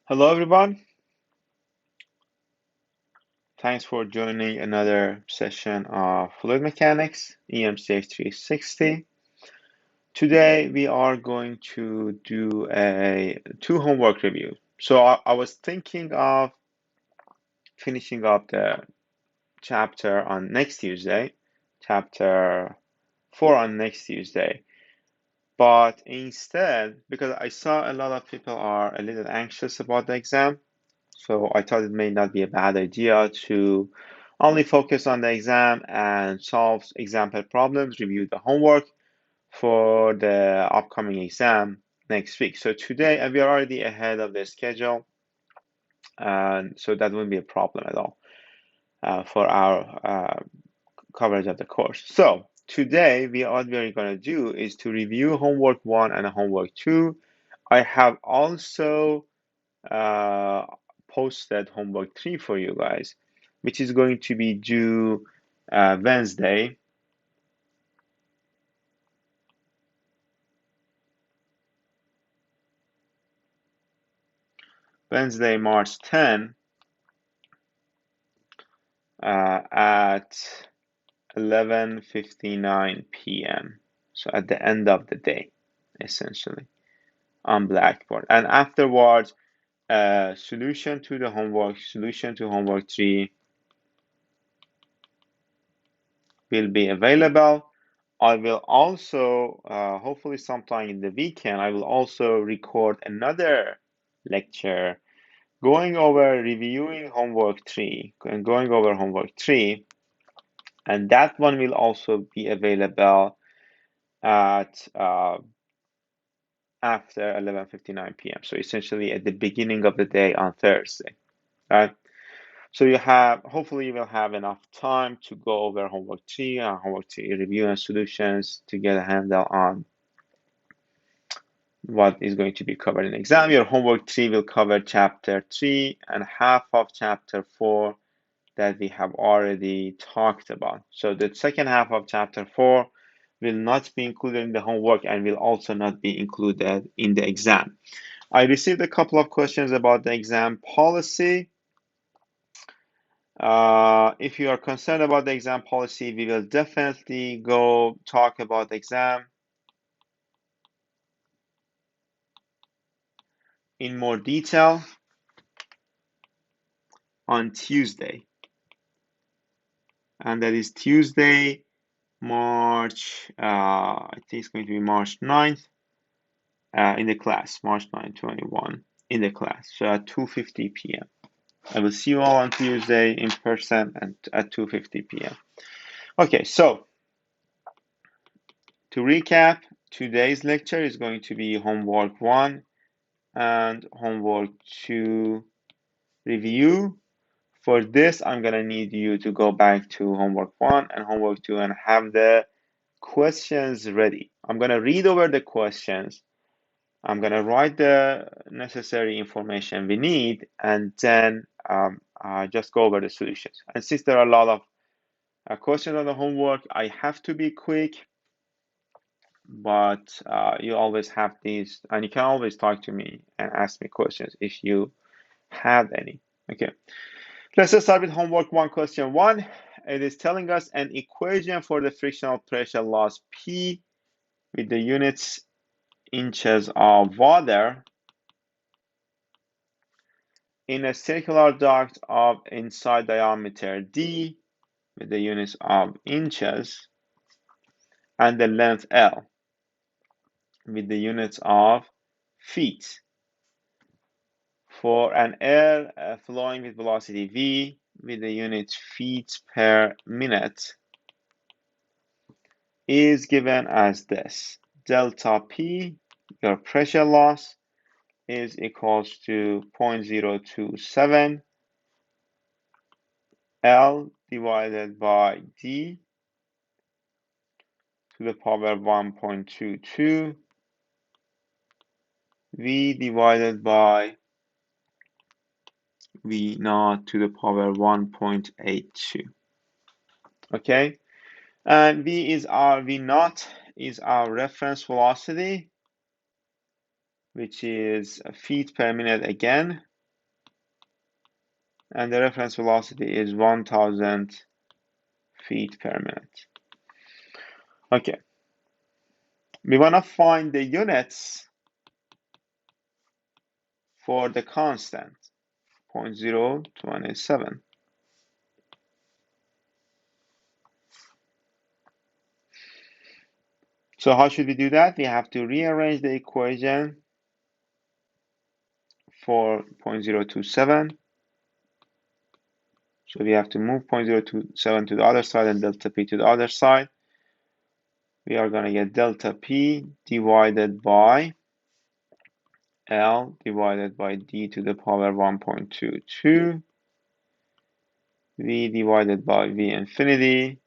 Hello, everyone. Thanks for joining another session of Fluid Mechanics, EMCH 360. Today, we are going to do two homework review. So I was thinking of finishing up the chapter on next Tuesday, chapter 4 on next Tuesday. But instead, because I saw a lot of people are a little anxious about the exam, so I thought it may not be a bad idea to only focus on the exam and solve example problems, review the homework for the upcoming exam next week. So today we are already ahead of the schedule, and so that wouldn't be a problem at all for our coverage of the course. So today what we are going to do is to review homework 1 and homework 2. I have also uh, posted homework 3 for you guys, which is going to be due Wednesday. Wednesday, March 10 at 11:59 p.m. So at the end of the day, essentially, on Blackboard. And afterwards, solution to the homework, solution to homework 3 will be available. I will also, hopefully sometime in the weekend, I will also record another lecture reviewing homework 3 and going over homework 3, and that one will also be available at after 11:59 p.m. So essentially at the beginning of the day on Thursday, right? So hopefully you will have enough time to go over homework 3 and homework 3 review and solutions to get a handle on what is going to be covered in exam. Your homework 3 will cover chapter 3 and half of chapter 4 that we have already talked about. So the second half of chapter 4 will not be included in the homework and will also not be included in the exam. I received a couple of questions about the exam policy. If you are concerned about the exam policy, we will definitely go talk about the exam in more detail on Tuesday. And that is Tuesday, I think it's going to be March 9th in the class, March 9, 21, in the class. So at 2:50 p.m. I will see you all on Tuesday in person and at 2:50 p.m. Okay, so to recap, today's lecture is going to be homework 1 and homework 2 review. For this, I'm going to need you to go back to homework 1 and homework 2 and have the questions ready. I'm going to read over the questions. I'm going to write the necessary information we need and then just go over the solutions. And since there are a lot of questions on the homework, I have to be quick, but you always have these, and you can always talk to me and ask me questions if you have any. Okay, let's just start with homework 1, question 1. It is telling us an equation for the frictional pressure loss P with the units inches of water in a circular duct of inside diameter D with the units of inches and the length L with the units of feet. For an air flowing with velocity V with the units feet per minute is given as this. Delta P, your pressure loss, is equals to 0.027 L divided by D to the power 1.22 V divided by V naught to the power 1.82. Okay, and V naught is our reference velocity, which is feet per minute again. and the reference velocity is 1000 feet per minute. Okay, we want to find the units for the constant, 0.027. So how should we do that? We have to rearrange the equation for 0.027. So we have to move 0.027 to the other side and delta P to the other side. We are going to get delta P divided by L divided by D to the power 1.22. V divided by V infinity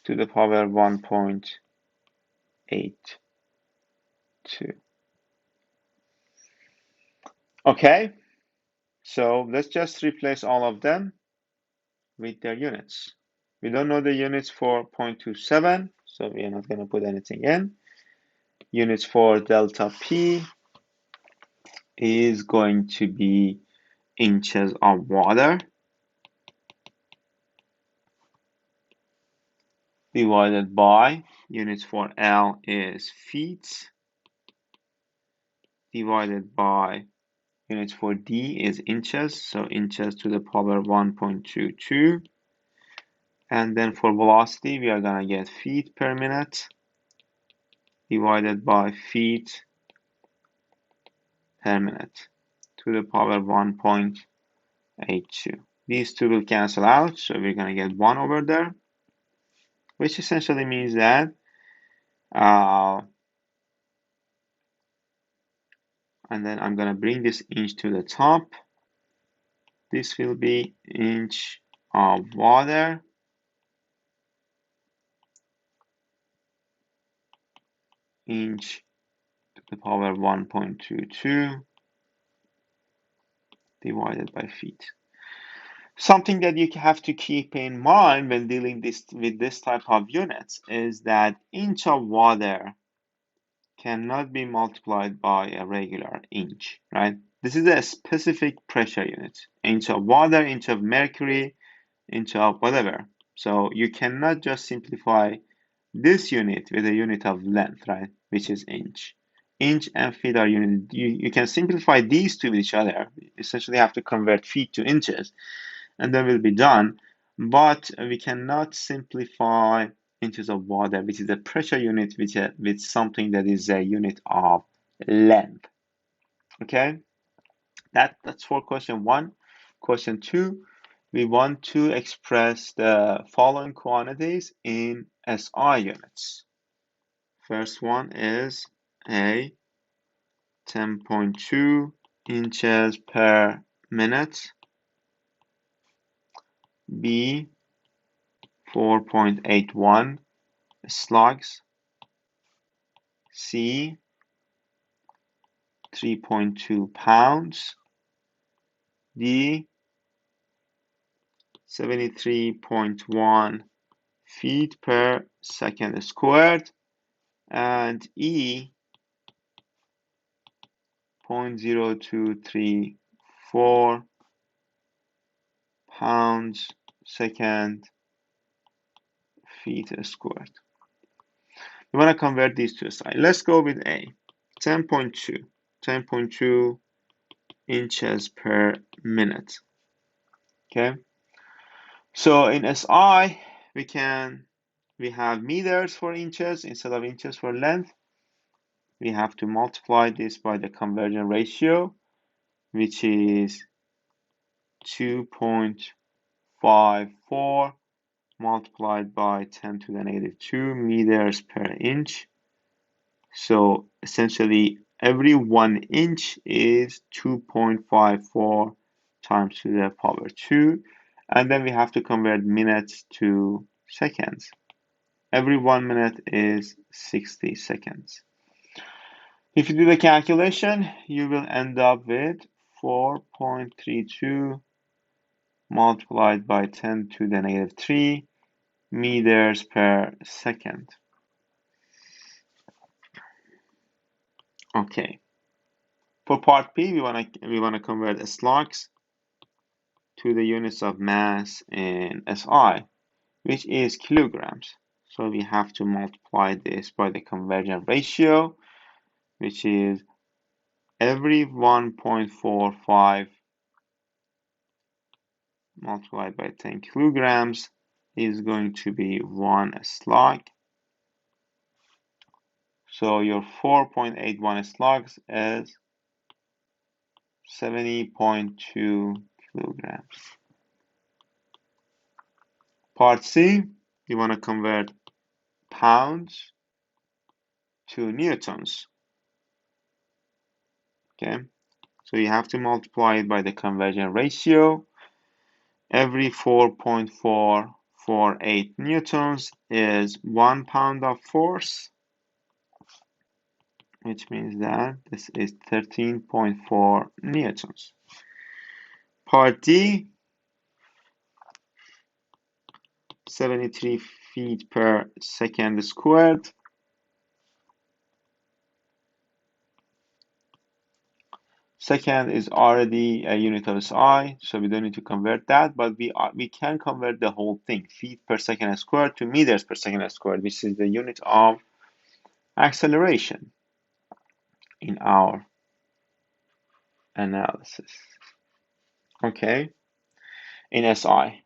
to the power 1.82. Okay, so let's just replace all of them with their units. We don't know the units for 0.27, so we are not going to put anything in. Units for delta P is going to be inches of water divided by units for L is feet divided by units for D is inches, so inches to the power 1.22. And then for velocity, we are going to get feet per minute divided by feet per minute to the power 1.82. These two will cancel out, so we're going to get 1 over there, which essentially means that and then I'm going to bring this inch to the top. This will be inch of water inch to the power 1.22 divided by feet. Something that you have to keep in mind when dealing with this type of units is that inch of water cannot be multiplied by a regular inch, right? This is a specific pressure unit. Inch of water, inch of mercury, inch of whatever. So you cannot just simplify this unit with a unit of length, right? Which is inch. Inch and feet are unit. You can simplify these two with each other. Essentially have to convert feet to inches and then we'll be done. But we cannot simplify inches of water, which is a pressure unit, with something that is a unit of length. Okay, that's for question 1. Question 2, we want to express the following quantities in SI units. First one is A, 10.2 inches per minute. B, 4.81 slugs. C, 3.2 pounds. D, 73.1 feet per second squared. And E, 0.0234 pounds second feet squared. We want to convert these to a side. Let's go with A, 10.2 inches per minute. Okay, so in SI we have meters for inches instead of inches for length. We have to multiply this by the conversion ratio, which is 2.54 multiplied by 10 to the negative 2 meters per inch. So essentially every 1 inch is 2.54 times to the power 2. And then we have to convert minutes to seconds. Every 1 minute is 60 seconds. If you do the calculation, you will end up with 4.32 multiplied by 10 to the negative 3 meters per second. Okay. For part B, we want to convert slugs. to the units of mass in SI, which is kilograms. So we have to multiply this by the conversion ratio, which is every 1.45 multiplied by 10 kilograms is going to be 1 slug. So your 4.81 slugs is 70.2 kilograms. Part C, you want to convert pounds to newtons. Okay, so you have to multiply it by the conversion ratio. Every 4.448 newtons is 1 pound of force, which means that this is 13.4 newtons. Part D, 73 feet per second squared. Second is already a unit of SI, so we don't need to convert that, but we can convert the whole thing, feet per second squared to meters per second squared, which is the unit of acceleration in our analysis. Okay, in SI.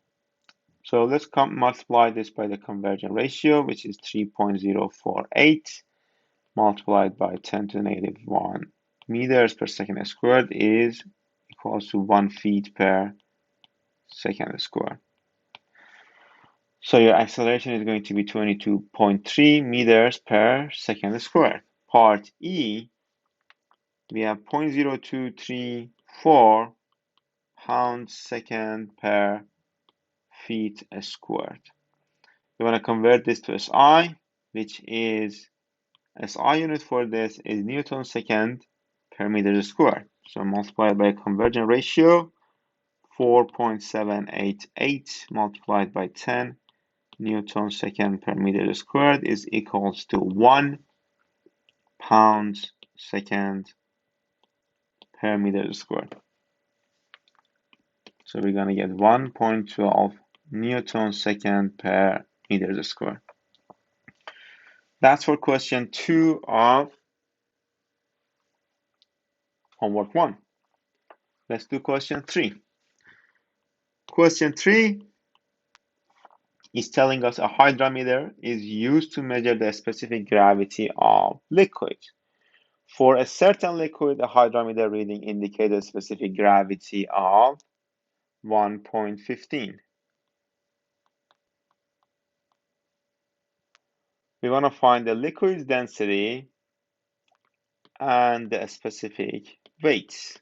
So let's multiply this by the conversion ratio, which is 3.048 multiplied by 10 to the negative 1 meters per second squared is equals to 1 feet per second squared. So your acceleration is going to be 22.3 meters per second squared. Part E, we have 0.0234 pounds second per feet squared. We want to convert this to SI, which is SI unit for this is Newton second per meter squared. So multiplied by a conversion ratio, 4.788 multiplied by 10 Newton second per meter squared is equals to 1 pound second per meter squared. So we're going to get 1.12 Newton second per meter squared. That's for question 2 of homework 1. Let's do question 3. Question 3 is telling us a hydrometer is used to measure the specific gravity of liquid. For a certain liquid, a hydrometer reading indicates a specific gravity of 1.15. We want to find the liquid's density and the specific weights,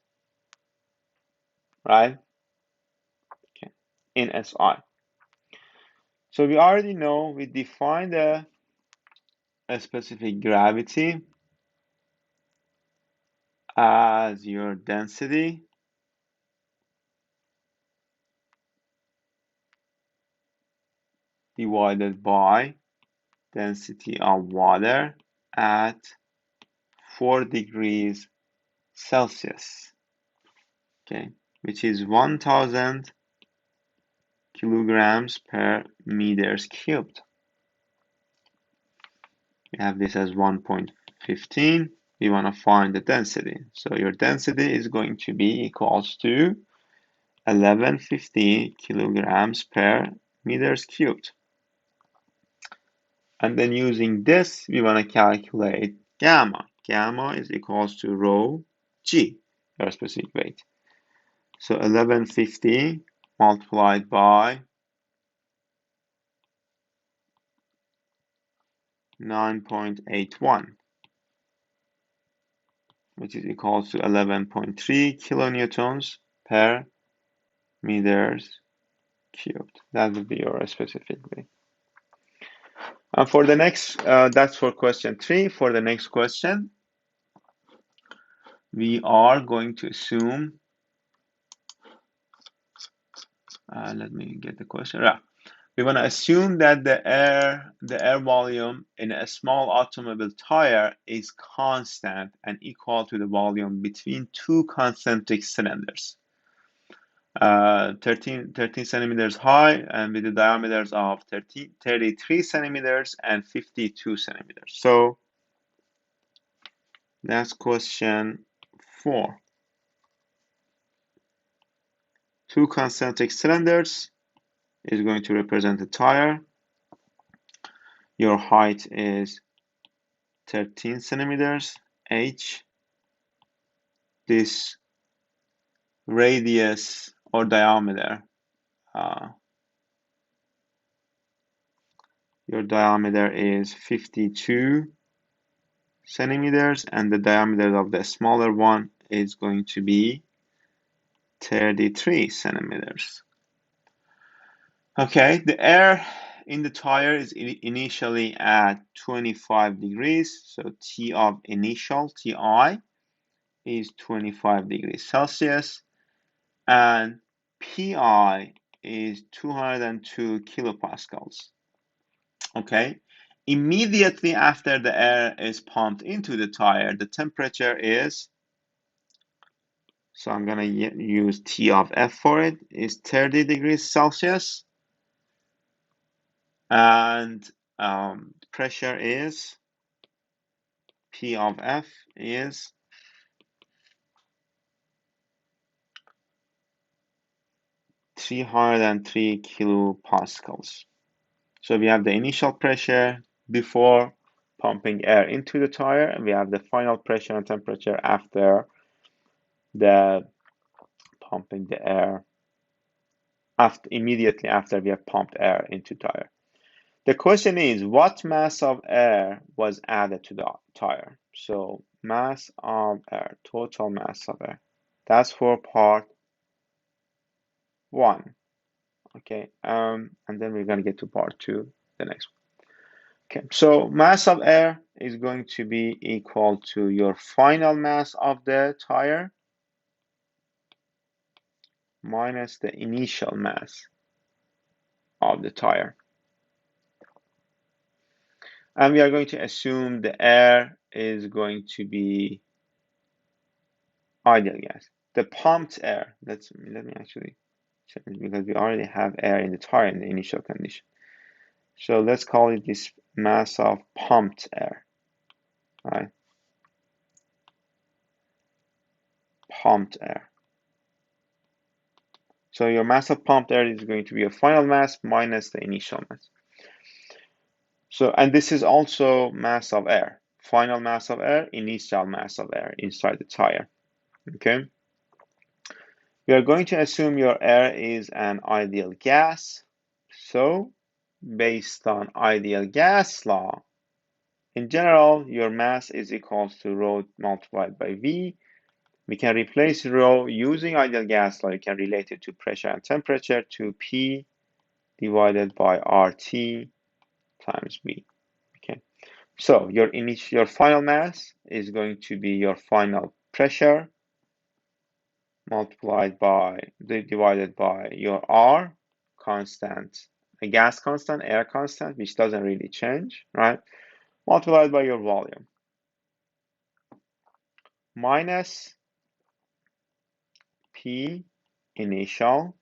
right? Okay. In SI. So we already know we define a specific gravity as your density divided by density of water at 4 degrees Celsius, okay, which is 1000 kilograms per meters cubed. We have this as 1.15. We want to find the density. So your density is going to be equals to 1150 kilograms per meters cubed. And then using this, we want to calculate gamma. Gamma is equals to rho g, your specific weight. So 1150 multiplied by 9.81, which is equals to 11.3 kilonewtons per meters cubed. That would be your specific weight. And for the next, that's for question 3. For the next question, we are going to assume, let me get the question. Yeah. We want to assume that the air volume in a small automobile tire is constant and equal to the volume between 2 concentric cylinders. 13 centimeters high, and with the diameters of 33 centimeters and 52 centimeters. So that's question 4. Two concentric cylinders is going to represent a tire. Your height is 13 centimeters, h. This radius or diameter, your diameter is 52 centimeters, and the diameter of the smaller one is going to be 33 centimeters. Okay, the air in the tire is initially at 25 degrees, so T of initial, Ti, is 25 degrees Celsius, and Pi is 202 kilopascals. Okay, immediately after the air is pumped into the tire, the temperature is, so I'm going to use T of F for it, is 30 degrees Celsius, and pressure is, P of F is 303 kilopascals. So we have the initial pressure before pumping air into the tire, and we have the final pressure and temperature after the pumping the air, immediately after we have pumped air into tire. The question is, what mass of air was added to the tire? So mass of air, total mass of air. That's for part 1. Okay, and then we're going to get to part 2, the next one. Okay, so mass of air is going to be equal to your final mass of the tire minus the initial mass of the tire. And we are going to assume the air is going to be ideal gas. The pumped air, let me actually change, because we already have air in the tire in the initial condition. So let's call it this mass of pumped air, right? Pumped air. So your mass of pumped air is going to be your final mass minus the initial mass. So, and this is also mass of air, final mass of air, initial mass of air inside the tire, okay? We are going to assume your air is an ideal gas. So, based on ideal gas law, in general, your mass is equal to rho multiplied by V. We can replace rho using ideal gas law. You can relate it to pressure and temperature to P divided by RT times V. Okay, so your final mass is going to be your final pressure multiplied by, divided by your R constant, a gas constant, air constant, which doesn't really change, right? Multiplied by your volume minus P initial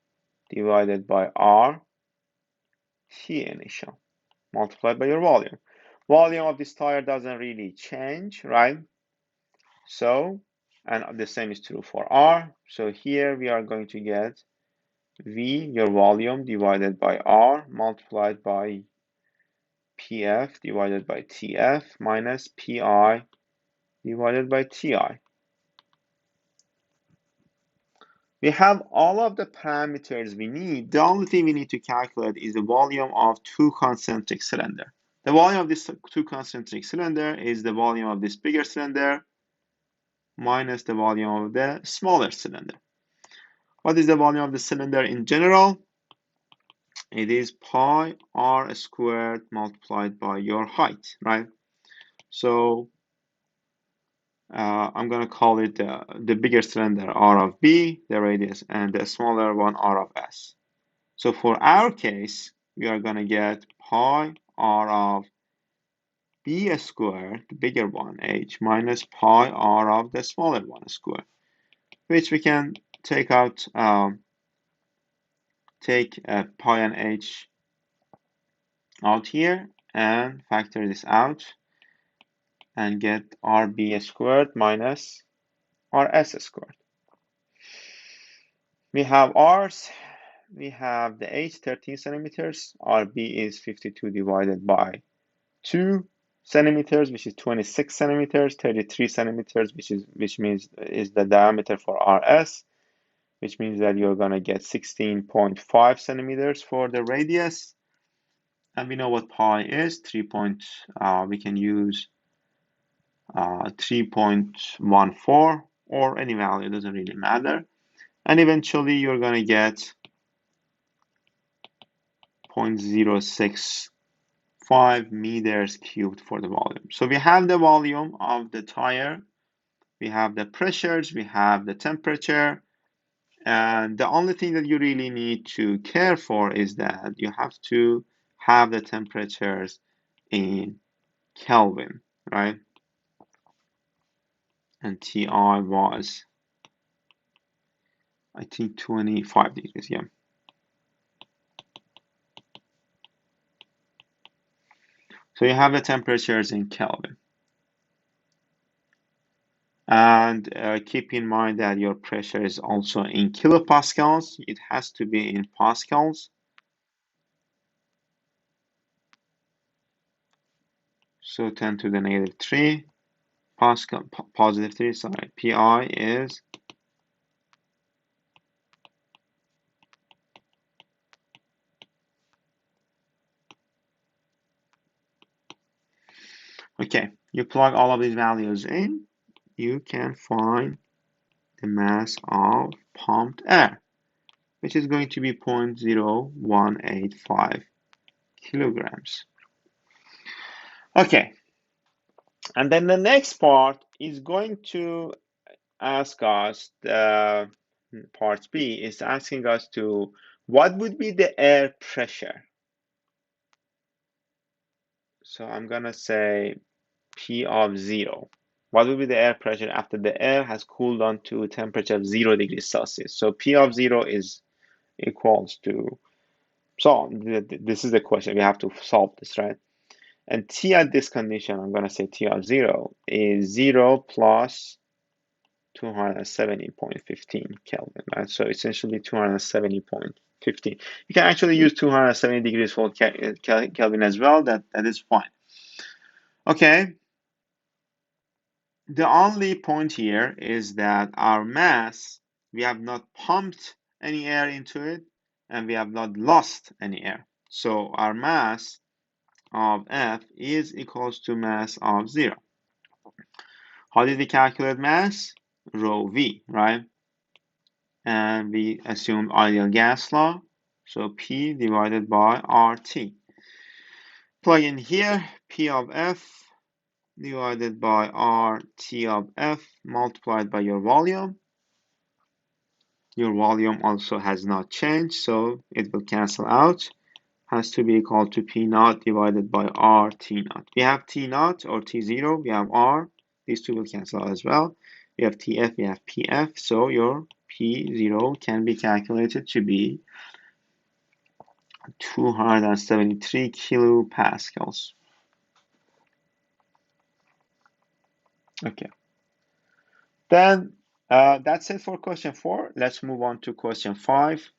divided by R T initial multiplied by your volume. Volume of this tire doesn't really change, right? So, and the same is true for R. So here we are going to get V, your volume, divided by R multiplied by PF divided by TF minus PI divided by TI. We have all of the parameters we need. The only thing we need to calculate is the volume of two concentric cylinder. The volume of this two concentric cylinder is the volume of this bigger cylinder minus the volume of the smaller cylinder. What is the volume of the cylinder in general? It is pi r squared multiplied by your height, right? So I'm going to call it the bigger cylinder R of B, the radius, and the smaller one R of S. So for our case, we are going to get pi R of B squared, the bigger one, H, minus pi R of the smaller one squared, which we can take out take pi and h out here and factor this out and get RB squared minus RS squared. We have R's, we have the H 13 centimeters, RB is 52 divided by 2 centimeters, which is 26 centimeters, 33 centimeters, which means is the diameter for RS, which means that you're gonna get 16.5 centimeters for the radius. And we know what pi is, we can use 3.14 or any value, it doesn't really matter. And eventually you're gonna get 0.065 meters cubed for the volume. So we have the volume of the tire, we have the pressures, we have the temperature, and the only thing that you really need to care for is that you have to have the temperatures in Kelvin, right? And Ti was, I think, 25 degrees, yeah. So you have the temperatures in Kelvin. And keep in mind that your pressure is also in kilopascals. It has to be in pascals. So 10 to the negative 3 Pascal, positive 3, sorry. Pi is okay. You plug all of these values in, you can find the mass of pumped air, which is going to be 0.0185 kilograms. Okay, and then the next part is going to ask us, the part B is asking us to, what would be the air pressure? So I'm gonna say P of 0. What will be the air pressure after the air has cooled down to a temperature of 0 degrees Celsius? So P of 0 is equals to, so this is the question, we have to solve this, right? And T at this condition, I'm gonna say T of 0 is 0 plus 270.15 Kelvin, right? So essentially 270.15. You can actually use 270 degrees for Kelvin as well, that is fine. Okay, the only point here is that our mass, we have not pumped any air into it, and we have not lost any air. So our mass of F is equals to mass of 0. How did we calculate mass? Rho V, right? And we assumed ideal gas law. So P divided by RT. Plug in here, P of F divided by RT of F multiplied by your volume. Your volume also has not changed, so it will cancel out. Has to be equal to P naught divided by R T naught. We have T naught or T0, we have R. These two will cancel out as well. We have TF, we have PF, so your P0 can be calculated to be 273 kilopascals. Okay. Then that's it for question 4. Let's move on to question 5.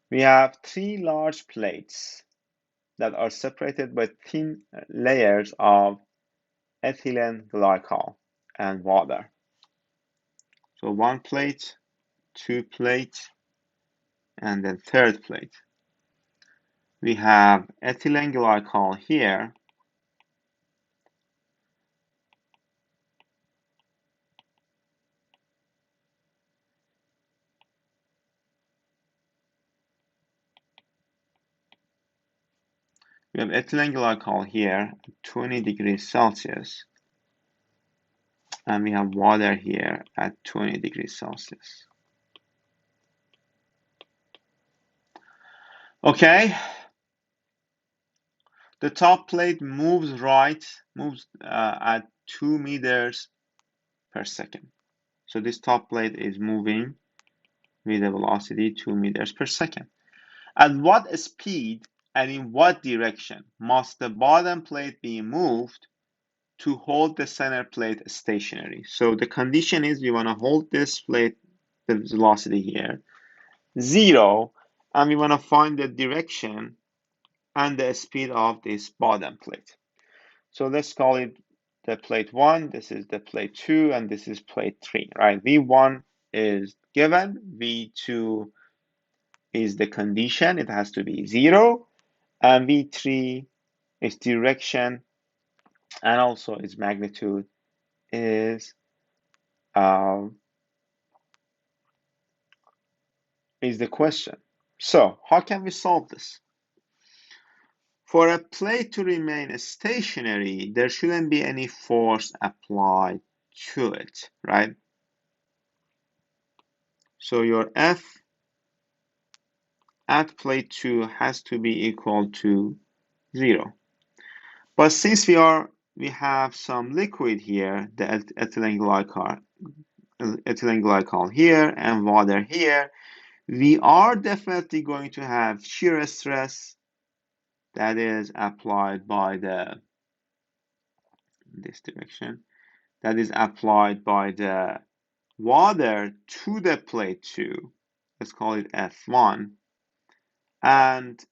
We have 3 large plates that are separated by thin layers of ethylene glycol and water. So 1 plate, 2 plate, and then 3rd plate. We have ethylene glycol here. We have ethylene glycol here at 20 degrees Celsius. And we have water here at 20 degrees Celsius. Okay. The top plate moves at 2 meters per second. So this top plate is moving with a velocity 2 meters per second. At what speed and in what direction must the bottom plate be moved to hold the center plate stationary? So the condition is we want to hold this plate, the velocity here, 0, and we want to find the direction and the speed of this bottom plate. So let's call it the plate 1, this is the plate 2, and this is plate 3, right? V1 is given, V2 is the condition, it has to be 0, and V3 is direction, and also its magnitude is the question. So how can we solve this? For a plate to remain stationary, there shouldn't be any force applied to it, right? So your F at plate 2 has to be equal to 0. But since we have some liquid here, the ethylene glycol here and water here, we are definitely going to have shear stress that is applied by this direction, that is applied by the water to the plate 2. Let's call it F1. And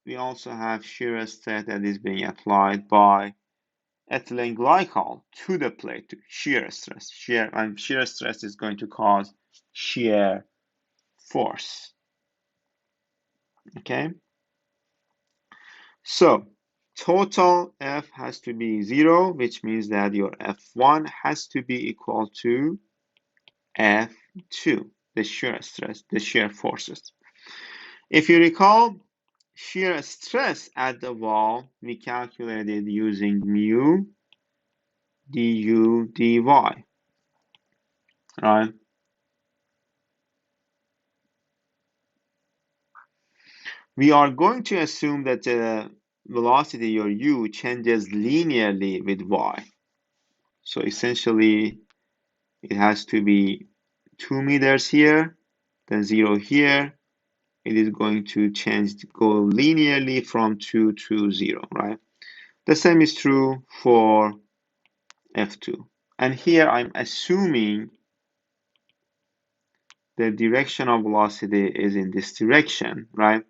we also have shear stress that is being applied by ethylene glycol to the plate, shear stress. Shear stress is going to cause shear force. Okay? So total F has to be 0, which means that your F1 has to be equal to F2, the shear stress, the shear forces. If you recall, shear stress at the wall, we calculated using mu du dy, right? We are going to assume that the velocity, or u, changes linearly with y. So essentially, it has to be 2 meters here, then 0 here. It is going to go linearly from 2 to 0, right? The same is true for F2. And here I'm assuming the direction of velocity is in this direction, right?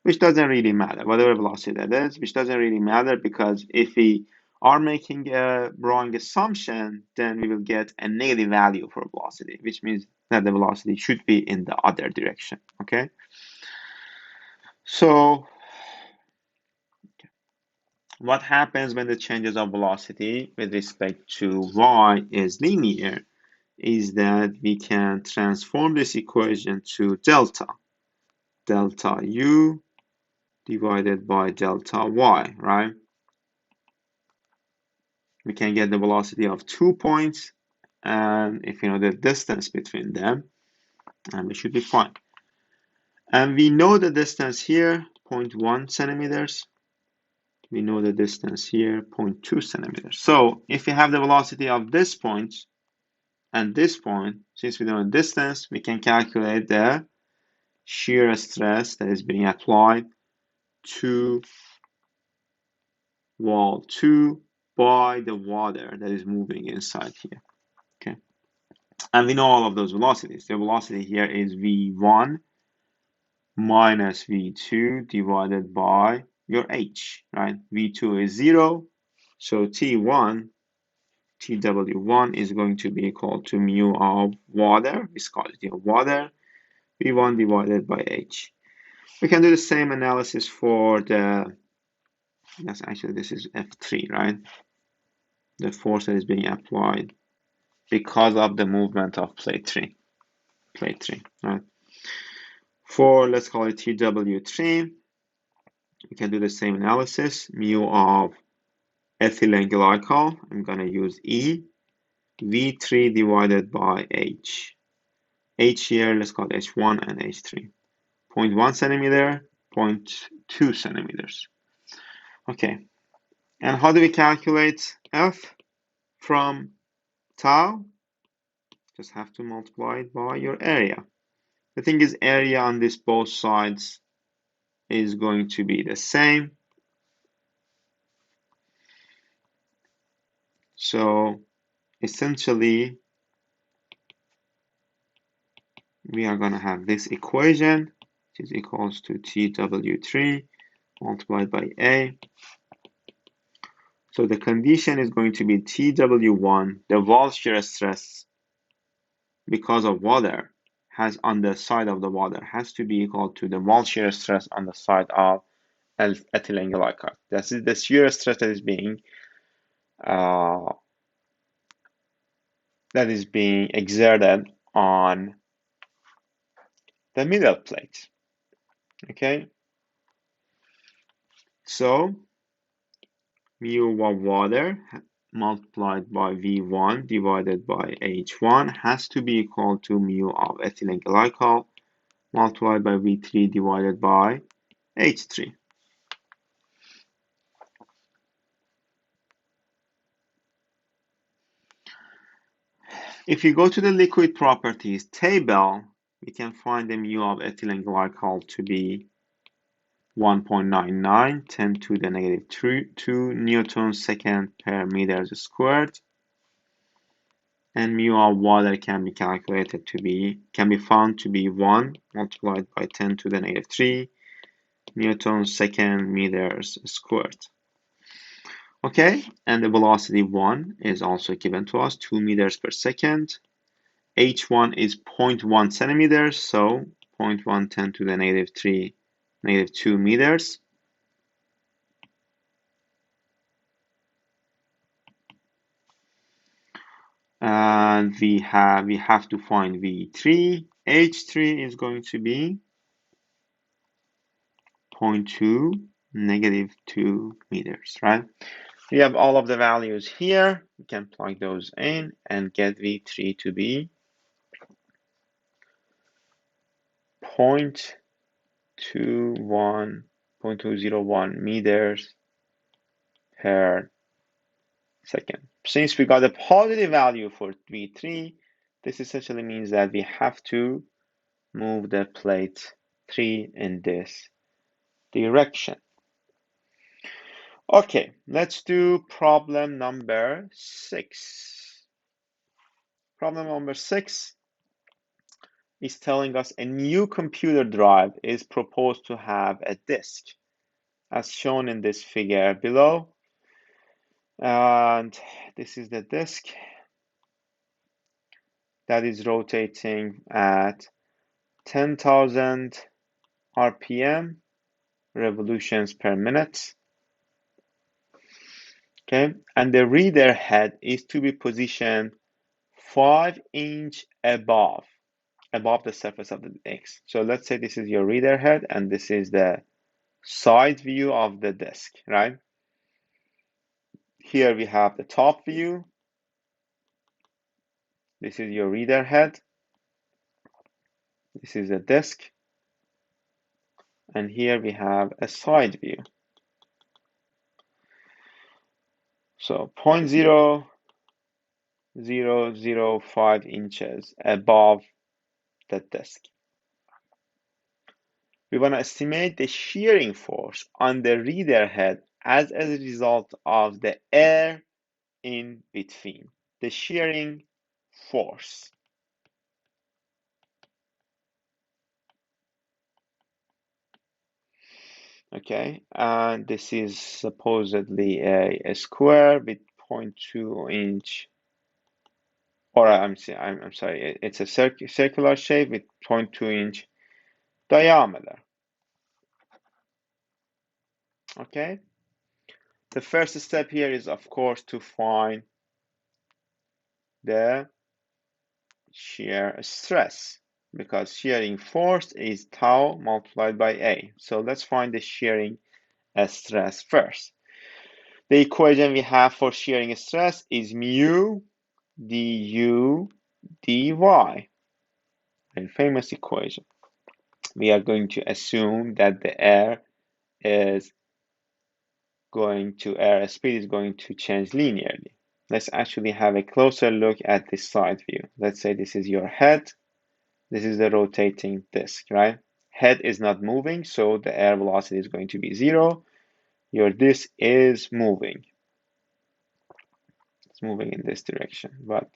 Which doesn't really matter, whatever velocity that is, which doesn't really matter, because if we are making a wrong assumption, then we will get a negative value for velocity, which means that the velocity should be in the other direction, okay? So what happens when the changes of velocity with respect to y is linear is that we can transform this equation to delta u divided by delta y, right? We can get the velocity of 2 points, and if you know the distance between them, and we should be fine. And we know the distance here, 0.1 centimeters. We know the distance here, 0.2 centimeters. So if we have the velocity of this point and this point, since we know the distance, we can calculate the shear stress that is being applied to wall 2 by the water that is moving inside here. Okay, and we know all of those velocities. The velocity here is v1 minus v2 divided by your h, right? v2 is 0, so tw1 is going to be equal to mu of water, viscosity of water, v1 divided by h. We can do the same analysis for the, yes, actually this is F3, right? The force that is being applied because of the movement of plate 3, right? For, let's call it TW3, we can do the same analysis, mu of ethylene glycol, I'm going to use E, V3 divided by H. H here, let's call it H1 and H3. 0.1 centimeter, 0.2 centimeters. Okay, and how do we calculate F from tau? Just have to multiply it by your area. The thing is, area on this both sides is going to be the same. So essentially, we are going to have this equation, which is equals to TW3 multiplied by A. So the condition is going to be TW1, the wall shear stress because of water has on the side of the water has to be equal to the wall shear stress on the side of ethylene glycol. This is the shear stress that is being exerted on the middle plate. Okay, so mu of water multiplied by V1 divided by H1 has to be equal to mu of ethylene glycol multiplied by V3 divided by H3. If you go to the liquid properties table, we can find the mu of ethylene glycol to be 1.99, 10 to the negative 2 newtons second per meters squared. And mu of water can be calculated to be, can be found to be 1 multiplied by 10 to the negative 3 newtons second meters squared. Okay, and the velocity 1 is also given to us, 2 meters per second. H1 is 0.1 centimeters, so 0.1 10 to the negative 3, negative 2 meters. And we have to find V3. H3 is going to be 0.2, negative 2 meters, right? We have all of the values here. We can plug those in and get V3 to be 0.201 meters per second. Since we got a positive value for V3, this essentially means that we have to move the plate 3 in this direction. Okay, let's do problem number 6. Problem number 6 is telling us a new computer drive is proposed to have a disk, as shown in this figure below. And this is the disk that is rotating at 10,000 RPM, revolutions per minute. Okay, and the reader head is to be positioned 5 inches above the surface of the disk. So let's say this is your reader head and this is the side view of the disk, right? Here we have the top view. This is your reader head. This is the disk. And here we have a side view. So 0.0005 inches above the disk. We want to estimate the shearing force on the reader head as a result of the air in between, the shearing force. Okay, and this is supposedly a square with 0.2 inch, or I'm sorry, it's a circular shape with 0.2 inch diameter. Okay, the first step here is, of course, to find the shear stress, because shearing force is tau multiplied by A. So let's find the shearing stress first. The equation we have for shearing stress is mu du dy, a famous equation. We are going to assume that the air speed is going to change linearly. Let's actually have a closer look at this side view. Let's say this is your head. This is the rotating disk, right? Head is not moving, so the air velocity is going to be 0. Your disk is moving. It's moving in this direction, but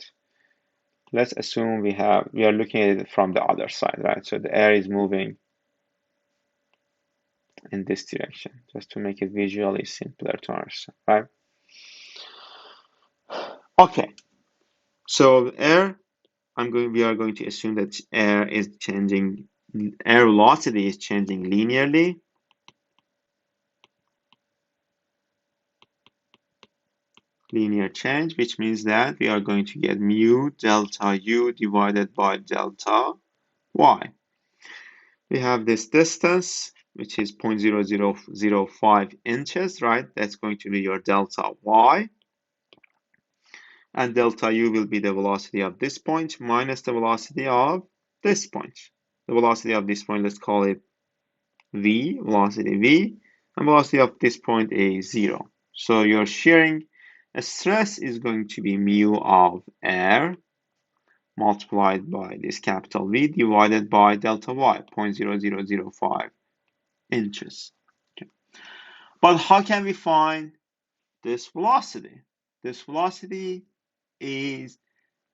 let's assume we are looking at it from the other side, right? So the air is moving in this direction, just to make it visually simpler to understand, right? Okay, so air, we are going to assume that air velocity is changing linearly. Linear change, which means that we are going to get mu delta U divided by delta Y. We have this distance, which is 0.0005 inches, right? That's going to be your delta Y. And delta U will be the velocity of this point minus the velocity of this point. The velocity of this point, let's call it V, velocity V, and velocity of this point is 0. So your shearing stress is going to be mu of air multiplied by this capital V divided by delta Y, 0.0005 inches. Okay. But how can we find this velocity? This velocity is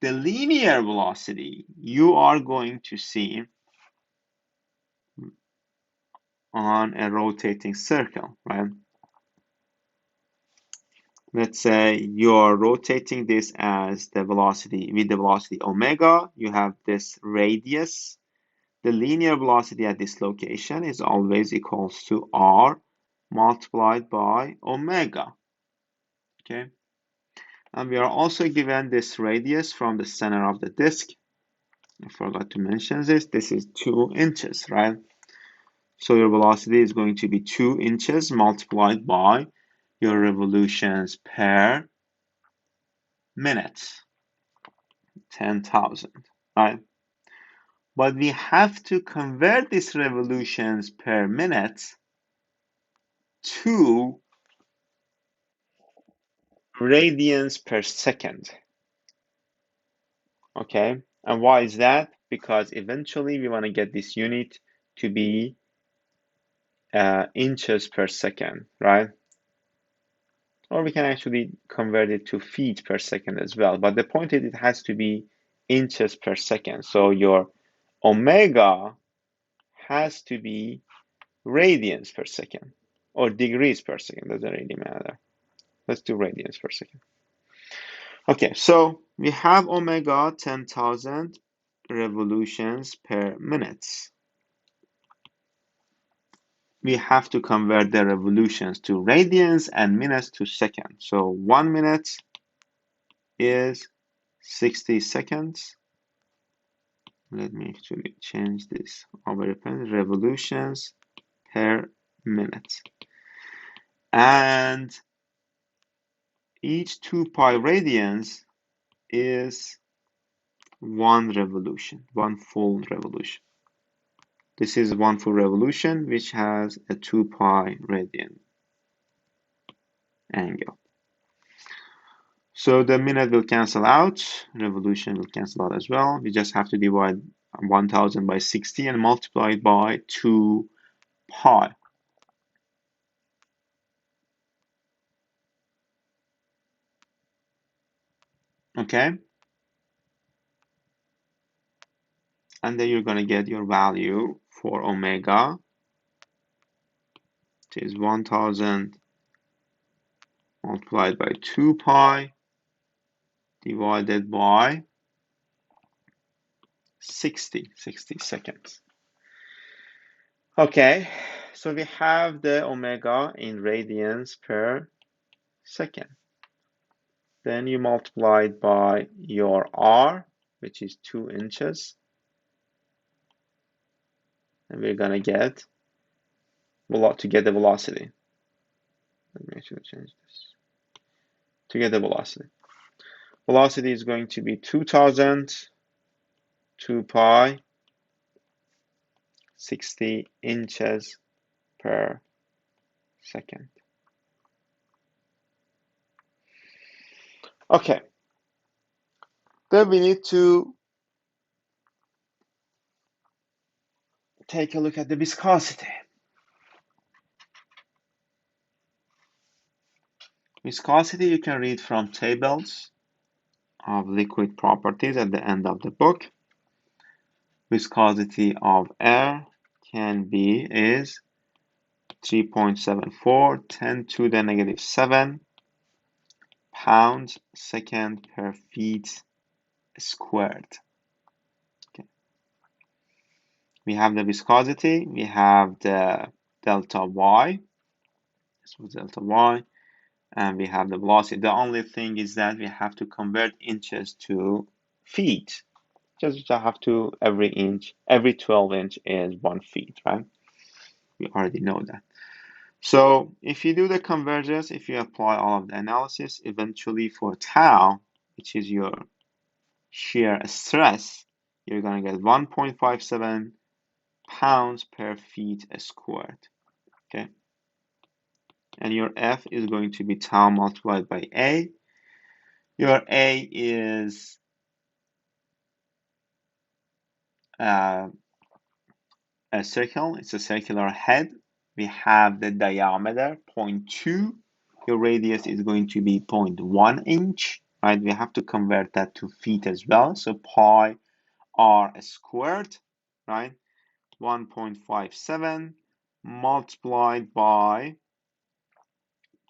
the linear velocity you are going to see on a rotating circle, right? Let's say you're rotating this as the velocity with the velocity omega. You have this radius. The linear velocity at this location is always equals to r multiplied by omega. Okay. And we are also given this radius from the center of the disk. I forgot to mention this. This is 2 inches, right? So your velocity is going to be 2 inches multiplied by your revolutions per minute, 10,000, right? But we have to convert these revolutions per minute to radians per second, okay? And why is that? Because eventually we want to get this unit to be inches per second, right? Or we can actually convert it to feet per second as well. But the point is it has to be inches per second. So your omega has to be radians per second or degrees per second. Doesn't really matter. Let's do radians per second. Okay, so we have omega 10,000 revolutions per minute. We have to convert the revolutions to radians and minutes to seconds. So 1 minute is 60 seconds. Let me actually change this over revolutions per minute. And each 2 pi radians is 1 revolution, 1 full revolution. This is 1 full revolution, which has a 2 pi radian angle. So the minute will cancel out, revolution will cancel out as well. We just have to divide 1000 by 60 and multiply it by 2 pi. Okay? And then you're going to get your value for omega, which is 1000 multiplied by 2 pi divided by 60 seconds. Okay, so we have the omega in radians per second. Then you multiply it by your r, which is 2 inches. And we're going to get the velocity. Let me actually change this. To get the velocity. Velocity is going to be 2000, 2 pi, 60 inches per second. Okay. Then we need to take a look at the viscosity. Viscosity you can read from tables of liquid properties at the end of the book. Viscosity of air is 3.74 10 to the negative 7 pounds second per feet squared. Okay. We have the viscosity, we have the delta y, this was delta y, and we have the velocity. The only thing is that we have to convert inches to feet. Just have to, every 12 inch is 1 feet, right? We already know that. So if you do the conversions, if you apply all of the analysis, eventually for tau, which is your shear stress, you're going to get 1.57 pounds per feet squared. Okay. And your F is going to be tau multiplied by A. Your A is a circle. It's a circular head. We have the diameter 0.2. Your radius is going to be 0.1 inch, right? We have to convert that to feet as well. So pi r squared, right? 1.57 multiplied by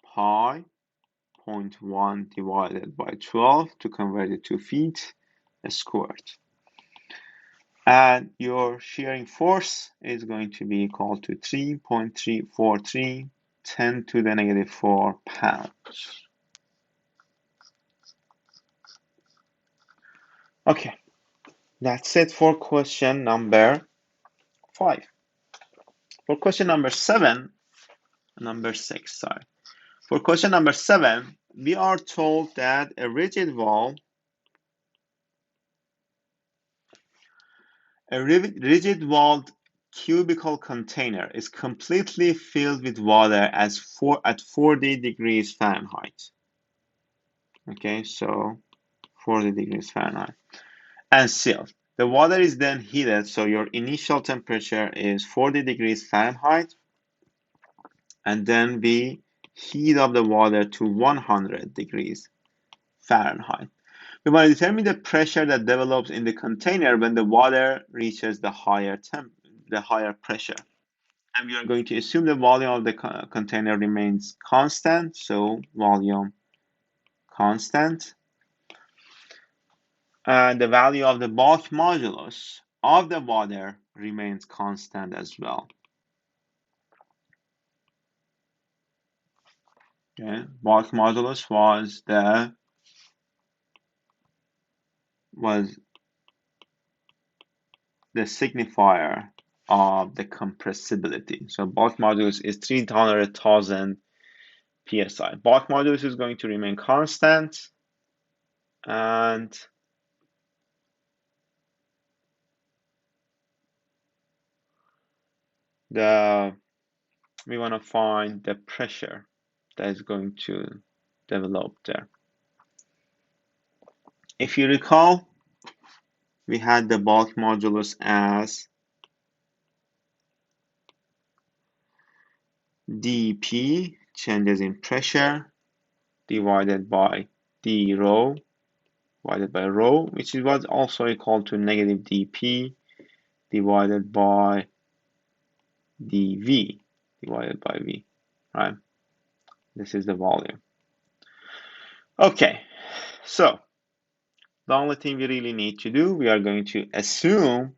pi 0.1 divided by 12 to convert it to feet squared. And your shearing force is going to be equal to 3.343 10 to the negative 4 pounds. Okay, that's it for question number 5. For question number 6, sorry. For question number 7, we are told that a rigid-walled cubical container is completely filled with water at 40 degrees Fahrenheit. Okay, so 40 degrees Fahrenheit and sealed. The water is then heated, so your initial temperature is 40 degrees Fahrenheit, and then we heat up the water to 100 degrees Fahrenheit. We want to determine the pressure that develops in the container when the water reaches the higher pressure. And we are going to assume the volume of the container remains constant, so volume constant. And the value of the bulk modulus of the water remains constant as well. Okay, bulk modulus was the signifier of the compressibility. So bulk modulus is 300,000 psi. Bulk modulus is going to remain constant, and we want to find the pressure that is going to develop there. If you recall, we had the bulk modulus as dP, changes in pressure, divided by d rho, divided by rho, which was also equal to negative dP divided by dV divided by V, right? This is the volume. Okay, so the only thing we really need to do, we are going to assume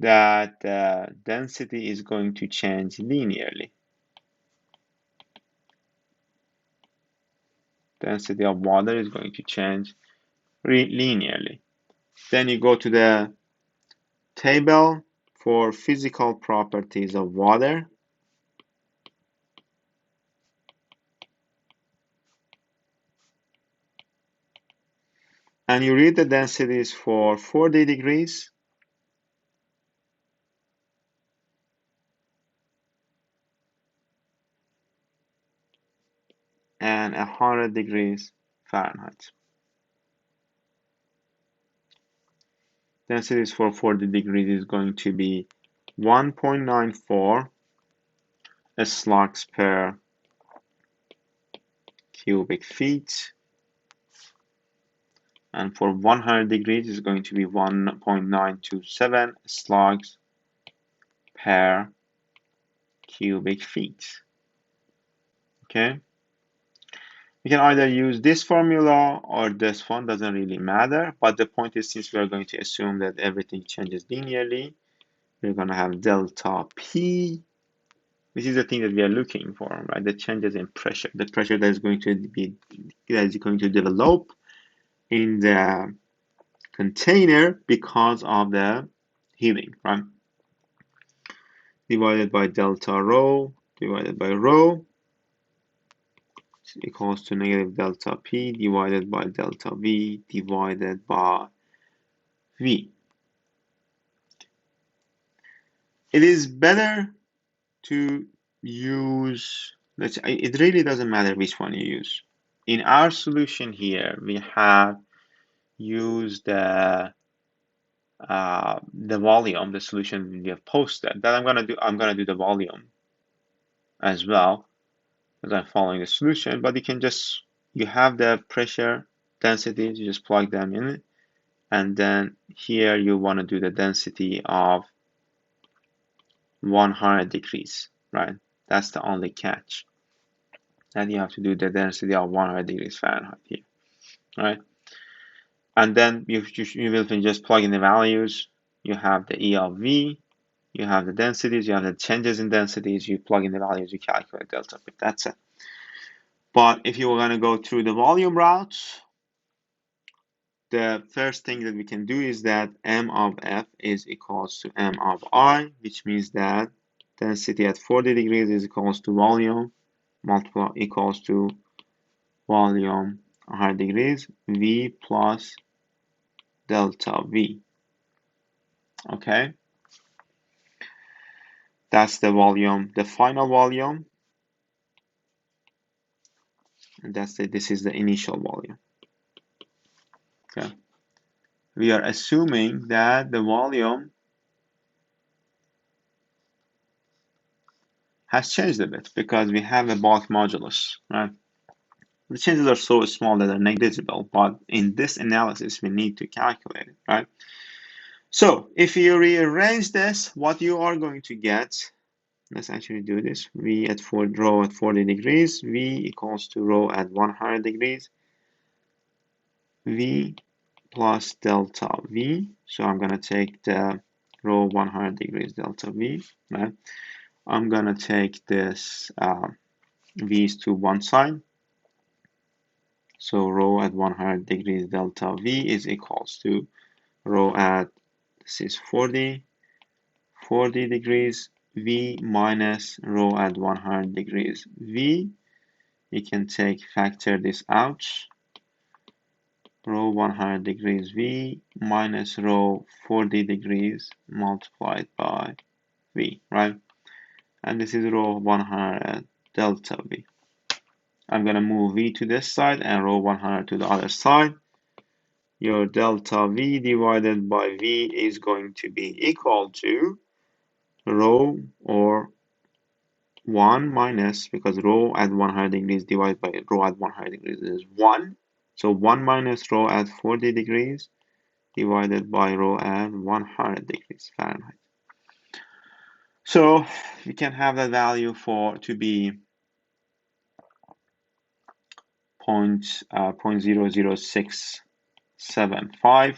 that the density is going to change linearly. Density of water is going to change linearly. Then you go to the table for physical properties of water. And you read the densities for 40 degrees, and 100 degrees Fahrenheit. Densities for 40 degrees is going to be 1.94 slugs per cubic feet. And for 100 degrees, it's going to be 1.927 slugs per cubic feet. Okay. We can either use this formula or this one, doesn't really matter. But the point is, since we are going to assume that everything changes linearly, we're going to have delta P. This is the thing that we are looking for, right? The changes in pressure, the pressure that is going to develop in the container because of the heating, right? Divided by delta rho divided by rho is equals to negative delta P divided by delta V divided by V. It is better to use, it really doesn't matter which one you use. In our solution here, we have used the volume, the solution we have posted. That I'm gonna do the volume as well, as I'm following the solution. But you have the pressure densities, you just plug them in, and then here you want to do the density of 100 degrees, right? That's the only catch. And you have to do the density of 100 degrees Fahrenheit here, right? And then you will just plug in the values. You have the E of V, you have the densities, you have the changes in densities, you plug in the values, you calculate delta P. That's it. But if you were going to go through the volume routes, the first thing that we can do is that M of F is equals to M of I, which means that density at 40 degrees is equals to volume equals to volume 100 degrees, V plus delta V. Okay, that's the volume, the final volume, and this is the initial volume. Okay, we are assuming that the volume has changed a bit because we have a bulk modulus, right? The changes are so small that they're negligible, but in this analysis, we need to calculate it, right? So if you rearrange this, what you are going to get, let's actually do this. V at rho at 40 degrees, V equals to rho at 100 degrees, V plus delta V. So I'm going to take the rho 100 degrees delta V, right? I'm going to take this V's to one side. So rho at 100 degrees delta V is equals to rho at, this is 40 degrees V minus rho at 100 degrees V. You can factor this out. Rho 100 degrees V minus rho 40 degrees multiplied by V, right? And this is rho 100 delta V. I'm going to move V to this side and rho 100 to the other side. Your delta V divided by V is going to be equal to rho, or 1 minus, because rho at 100 degrees divided by rho at 100 degrees is 1. So 1 minus rho at 40 degrees divided by rho at 100 degrees Fahrenheit. So we can have that value to be 0.00675.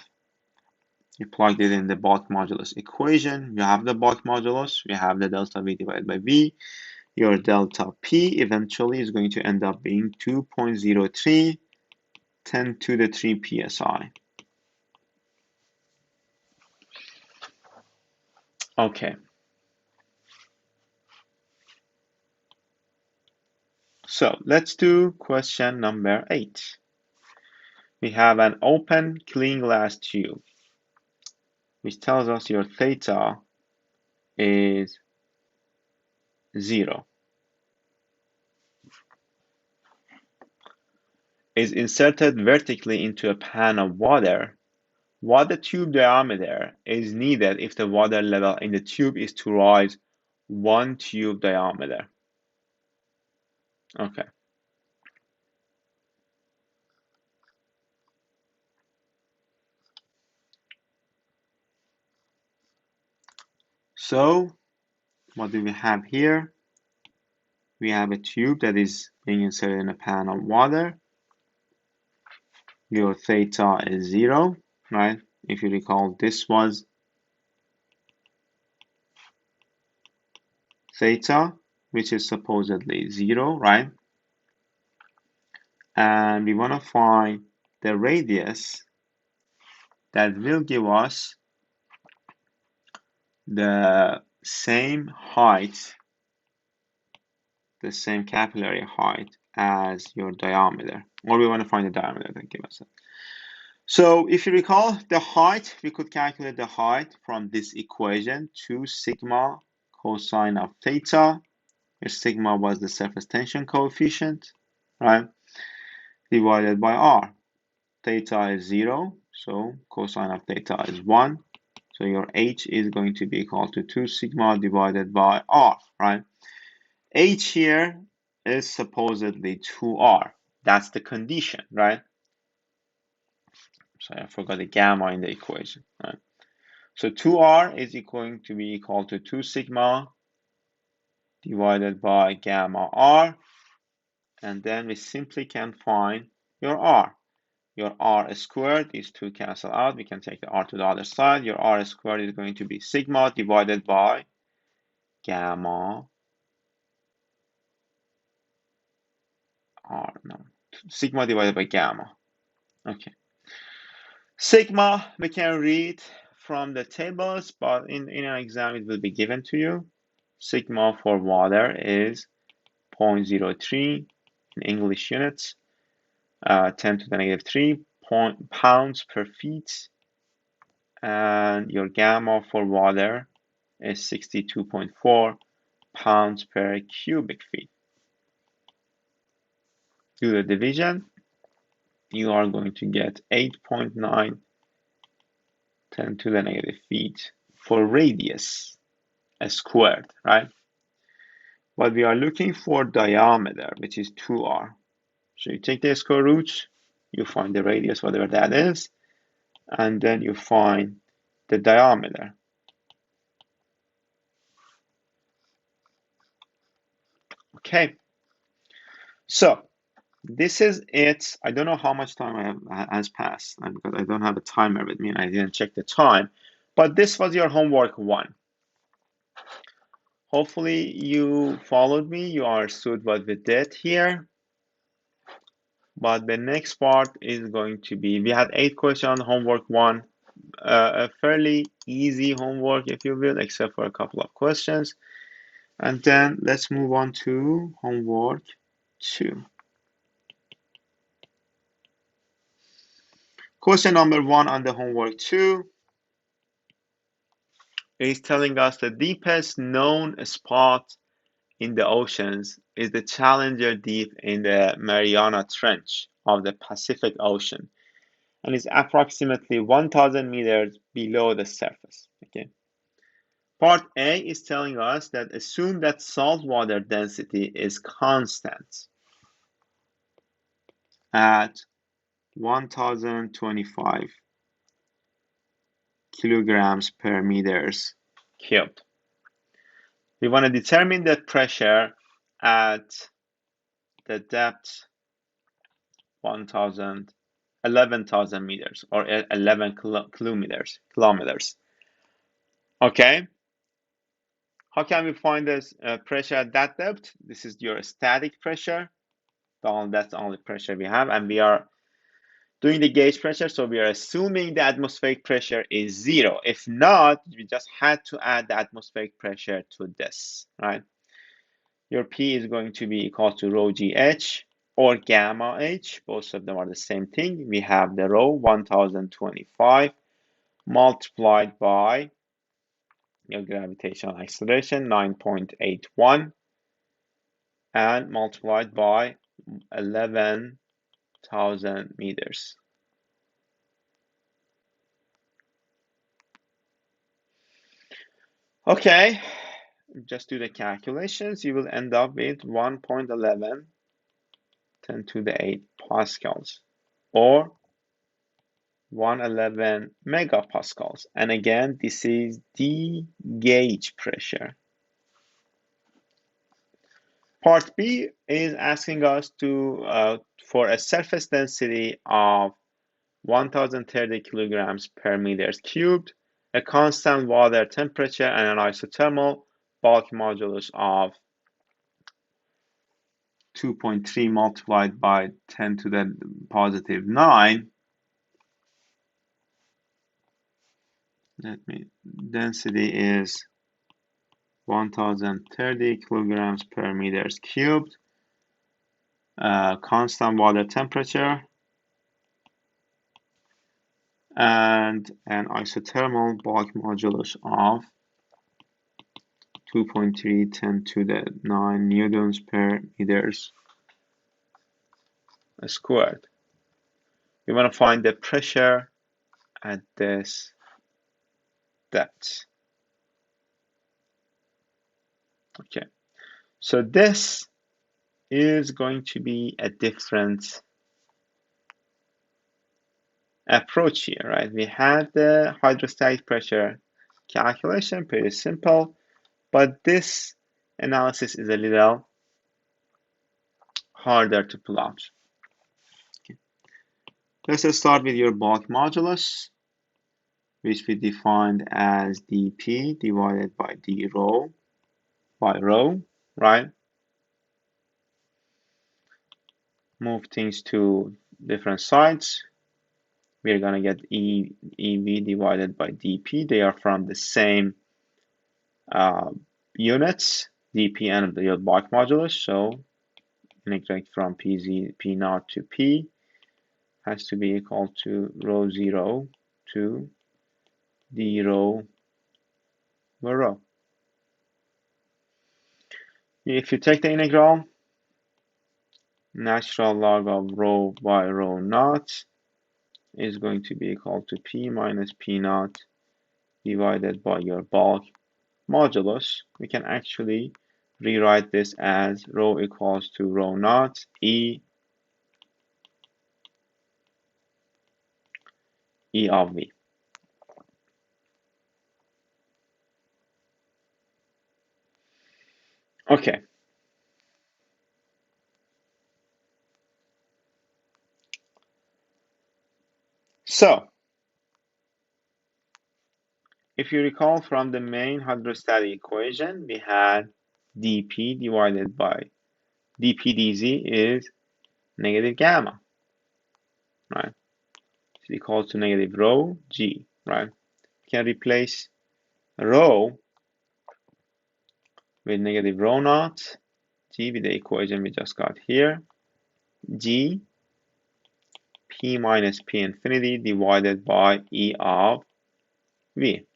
You plugged it in the bulk modulus equation. You have the bulk modulus. We have the delta V divided by V. Your delta P eventually is going to end up being 2.03 10 to the 3 psi. Okay. So let's do question number 8. We have an open clean glass tube, which tells us your theta is 0. Is inserted vertically into a pan of water what the tube diameter is needed if the water level in the tube is to rise 1 tube diameter. Okay. So what do we have here? We have a tube that is being inserted in a pan of water. Your theta is 0, right? If you recall, this was theta, which is supposedly 0, right? And we want to find the radius that will give us the same height, the same capillary height as your diameter, or we want to find the diameter that gives us it. So if you recall the height, we could calculate the height from this equation, 2 sigma cosine of theta, where sigma was the surface tension coefficient, right, divided by r. Theta is 0, so cosine of theta is 1. So your h is going to be equal to 2 sigma divided by r, right? H here is supposedly 2r. That's the condition, right? So I forgot the gamma in the equation, right? So 2r is going to be equal to 2 sigma divided by gamma r. And then we simply can find your r. Your r squared, these two cancel out. We can take the r to the other side. Your r squared is going to be sigma divided by gamma r. No, sigma divided by gamma. Okay. Sigma, we can read from the tables, but in an exam, it will be given to you. Sigma for water is 0.03 in English units, 10 to the negative 3 pounds per feet. And your gamma for water is 62.4 pounds per cubic feet. Do the division, you are going to get 8.9 10 to the negative feet for radius squared, right? But we are looking for diameter, which is 2r. So you take the square root, you find the radius, whatever that is, and then you find the diameter. Okay, so this is it. I don't know how much time has passed because I don't have a timer with me and I didn't check the time, but this was your homework 1. Hopefully you followed me, you understood what we did here. But the next part is going to be, we had 8 questions on homework 1, a fairly easy homework, if you will, except for a couple of questions. And then let's move on to homework 2. Question number 1 on the homework 2 is telling us the deepest known spot in the oceans is the Challenger Deep in the Mariana Trench of the Pacific Ocean, and is approximately 1,000 meters below the surface. Okay. Part A is telling us that assume that saltwater density is constant at 1,025 kilograms per meters cubed. We want to determine the pressure at the depth 11,000 meters or 11 kilometers. Okay. How can we find this pressure at that depth? This is your static pressure. That's the only pressure we have, and we are doing the gauge pressure, so we are assuming the atmospheric pressure is 0. If not, we just had to add the atmospheric pressure to this, right? Your P is going to be equal to rho GH or gamma H. Both of them are the same thing. We have the rho 1025 multiplied by your gravitational acceleration 9.81 and multiplied by 11,000 meters. Okay, just do the calculations. You will end up with 1.11 10 to the 8 pascals, or 111 megapascals. And again, this is the gauge pressure. Part B is asking us for a surface density of 1030 kilograms per meters cubed, a constant water temperature, and an isothermal bulk modulus of 2.3 multiplied by 10 to the positive 9. Density is 1030 kilograms per meters cubed, constant water temperature, and an isothermal bulk modulus of 2.3 10 to the 9 newtons per meters squared. We want to find the pressure at this depth. Okay, so this is going to be a different approach here, right? We had the hydrostatic pressure calculation, pretty simple, but this analysis is a little harder to pull out. Okay. Let's start with your bulk modulus, which we defined as dP divided by d rho by rho, right? Move things to different sides. We're going to get EV divided by dP. They are from the same units, dP and the bulk modulus. So integrate from P naught to P has to be equal to rho 0 to d rho over rho. If you take the integral, natural log of rho by rho naught is going to be equal to P minus P naught divided by your bulk modulus. We can actually rewrite this as rho equals to rho naught E of V. Okay. So, if you recall from the main hydrostatic equation, we had dP divided by dP dz is negative gamma, right? It's equal to negative rho g, right? You can replace rho with negative rho naught g with the equation we just got here, g P minus P infinity divided by E of V.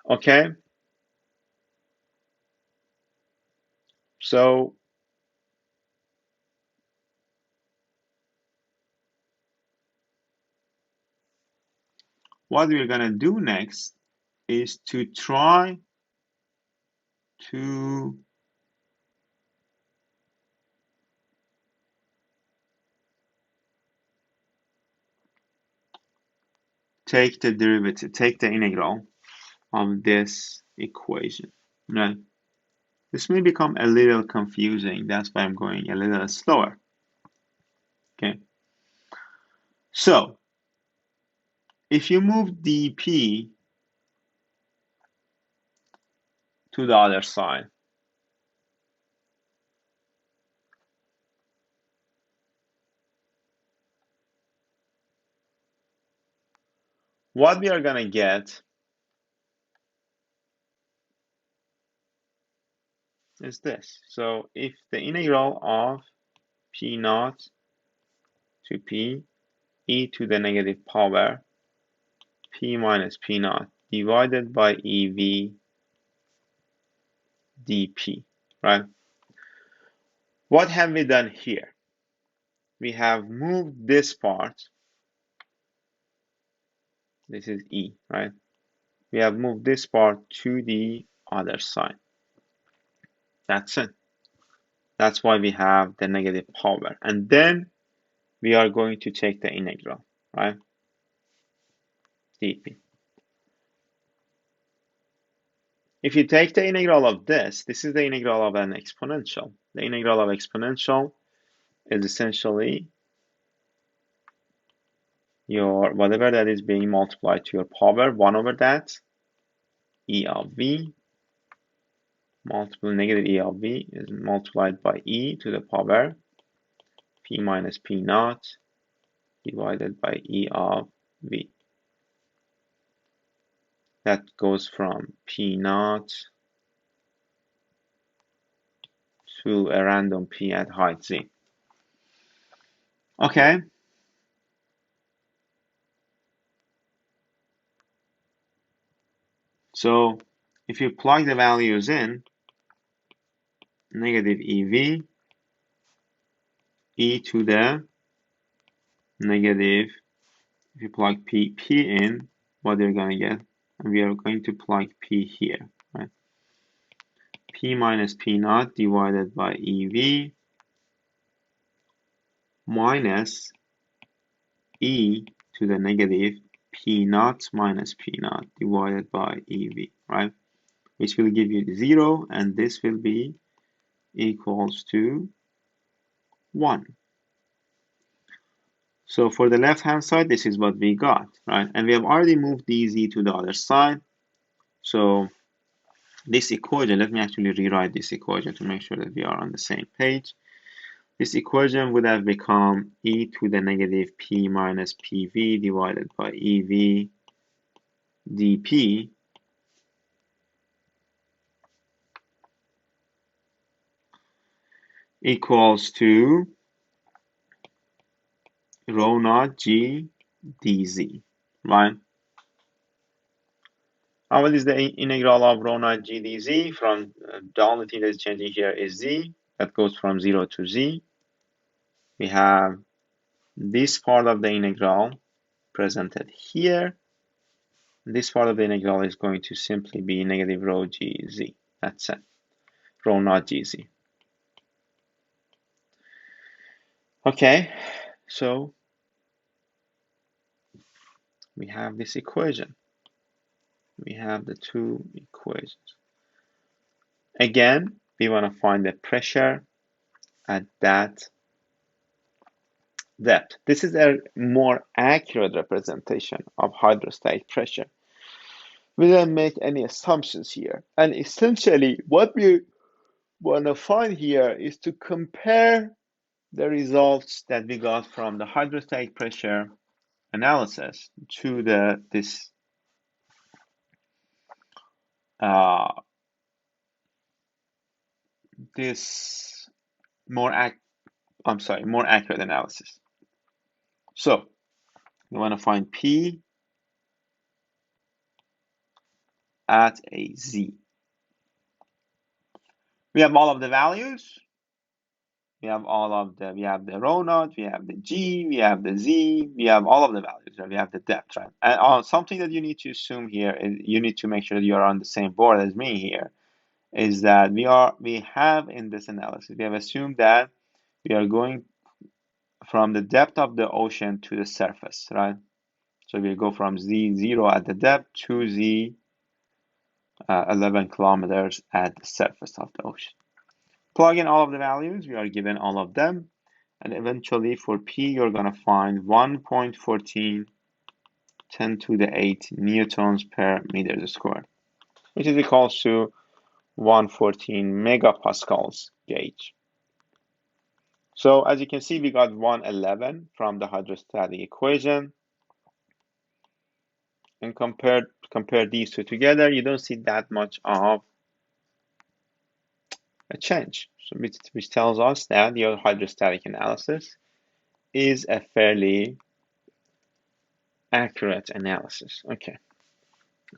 Okay, so what we're gonna do next is to try to take the derivative, take the integral of this equation, right? This may become a little confusing. That's why I'm going a little slower. Okay. So if you move dP to the other side, what we are gonna get is this. So if the integral of P naught to P e to the negative power P minus P naught divided by EV dP, right? What have we done here? we have moved this part. This is E, right? We have moved this part to the other side. That's it. That's why we have the negative power. And then we are going to take the integral, right? dp. If you take the integral of this is the integral of an exponential. The integral of exponential is essentially your whatever that is being multiplied to your power 1 over that e of v multiple negative e of v is multiplied by e to the power p minus p naught divided by e of v. That goes from p naught to a random p at height z. Okay. So if you plug the values in, negative ev e to the negative, if you plug p in, what you're going to get, and we are going to plug p here, right? P minus p naught divided by ev minus e to the negative p naught minus p naught divided by ev, right? Which will give you 0, and this will be equals to 1. So for the left-hand side, this is what we got, right? And we have already moved dz to the other side. So this equation, let me actually rewrite this equation to make sure that we are on the same page. This equation would have become e to the negative p minus pv divided by ev dp equals to rho naught g dz, right? Now, what is the integral of rho naught g dz? From the only thing that's changing here is z. That goes from 0 to z. We have this part of the integral presented here. This part of the integral is going to simply be negative rho gz. That's it. Rho naught gz. Okay, so we have this equation. We have the two equations. Again, we want to find the pressure at that depth. This is a more accurate representation of hydrostatic pressure. We don't make any assumptions here. And essentially, what we want to find here is to compare the results that we got from the hydrostatic pressure analysis to this more accurate analysis. So we want to find P at a Z. We have all of the values. We have the rho naught, we have the G, we have the Z, we have all of the values, right? We have the depth, right? And something that you need to assume here is you need to make sure that you are on the same board as me here, is that we have in this analysis, we have assumed that we are going from the depth of the ocean to the surface, right? So we go from Z0 at the depth to Z 11 kilometers at the surface of the ocean. Plug in all of the values, we are given all of them, and eventually for P, you're going to find 1.14 10 to the 8 newtons per meter squared, which is equals to 114 megapascals gauge. So as you can see, we got 111 from the hydrostatic equation. And compare these two together, you don't see that much of a change. So which tells us that your hydrostatic analysis is a fairly accurate analysis. Okay.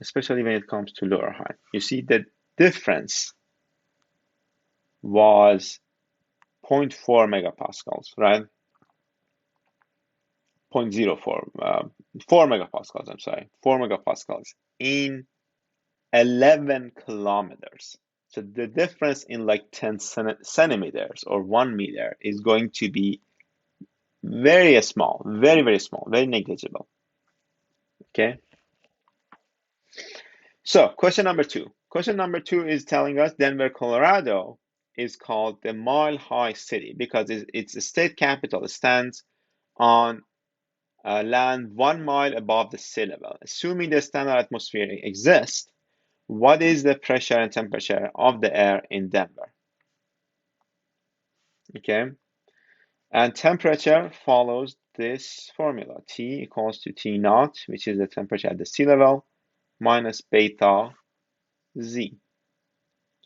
Especially when it comes to lower height. You see the difference was 0.4 megapascals, right? 0.04, 4 megapascals, I'm sorry, 4 megapascals in 11 kilometers. So the difference in like 10 centimeters or 1 meter is going to be very small, very, very small, very negligible. Okay. So question number two. Question number two is telling us Denver, Colorado is called the Mile High City because its state capital stands on land 1 mile above the sea level. Assuming the standard atmosphere exists, what is the pressure and temperature of the air in Denver? Okay, and temperature follows this formula. T equals to T naught, which is the temperature at the sea level, minus beta Z.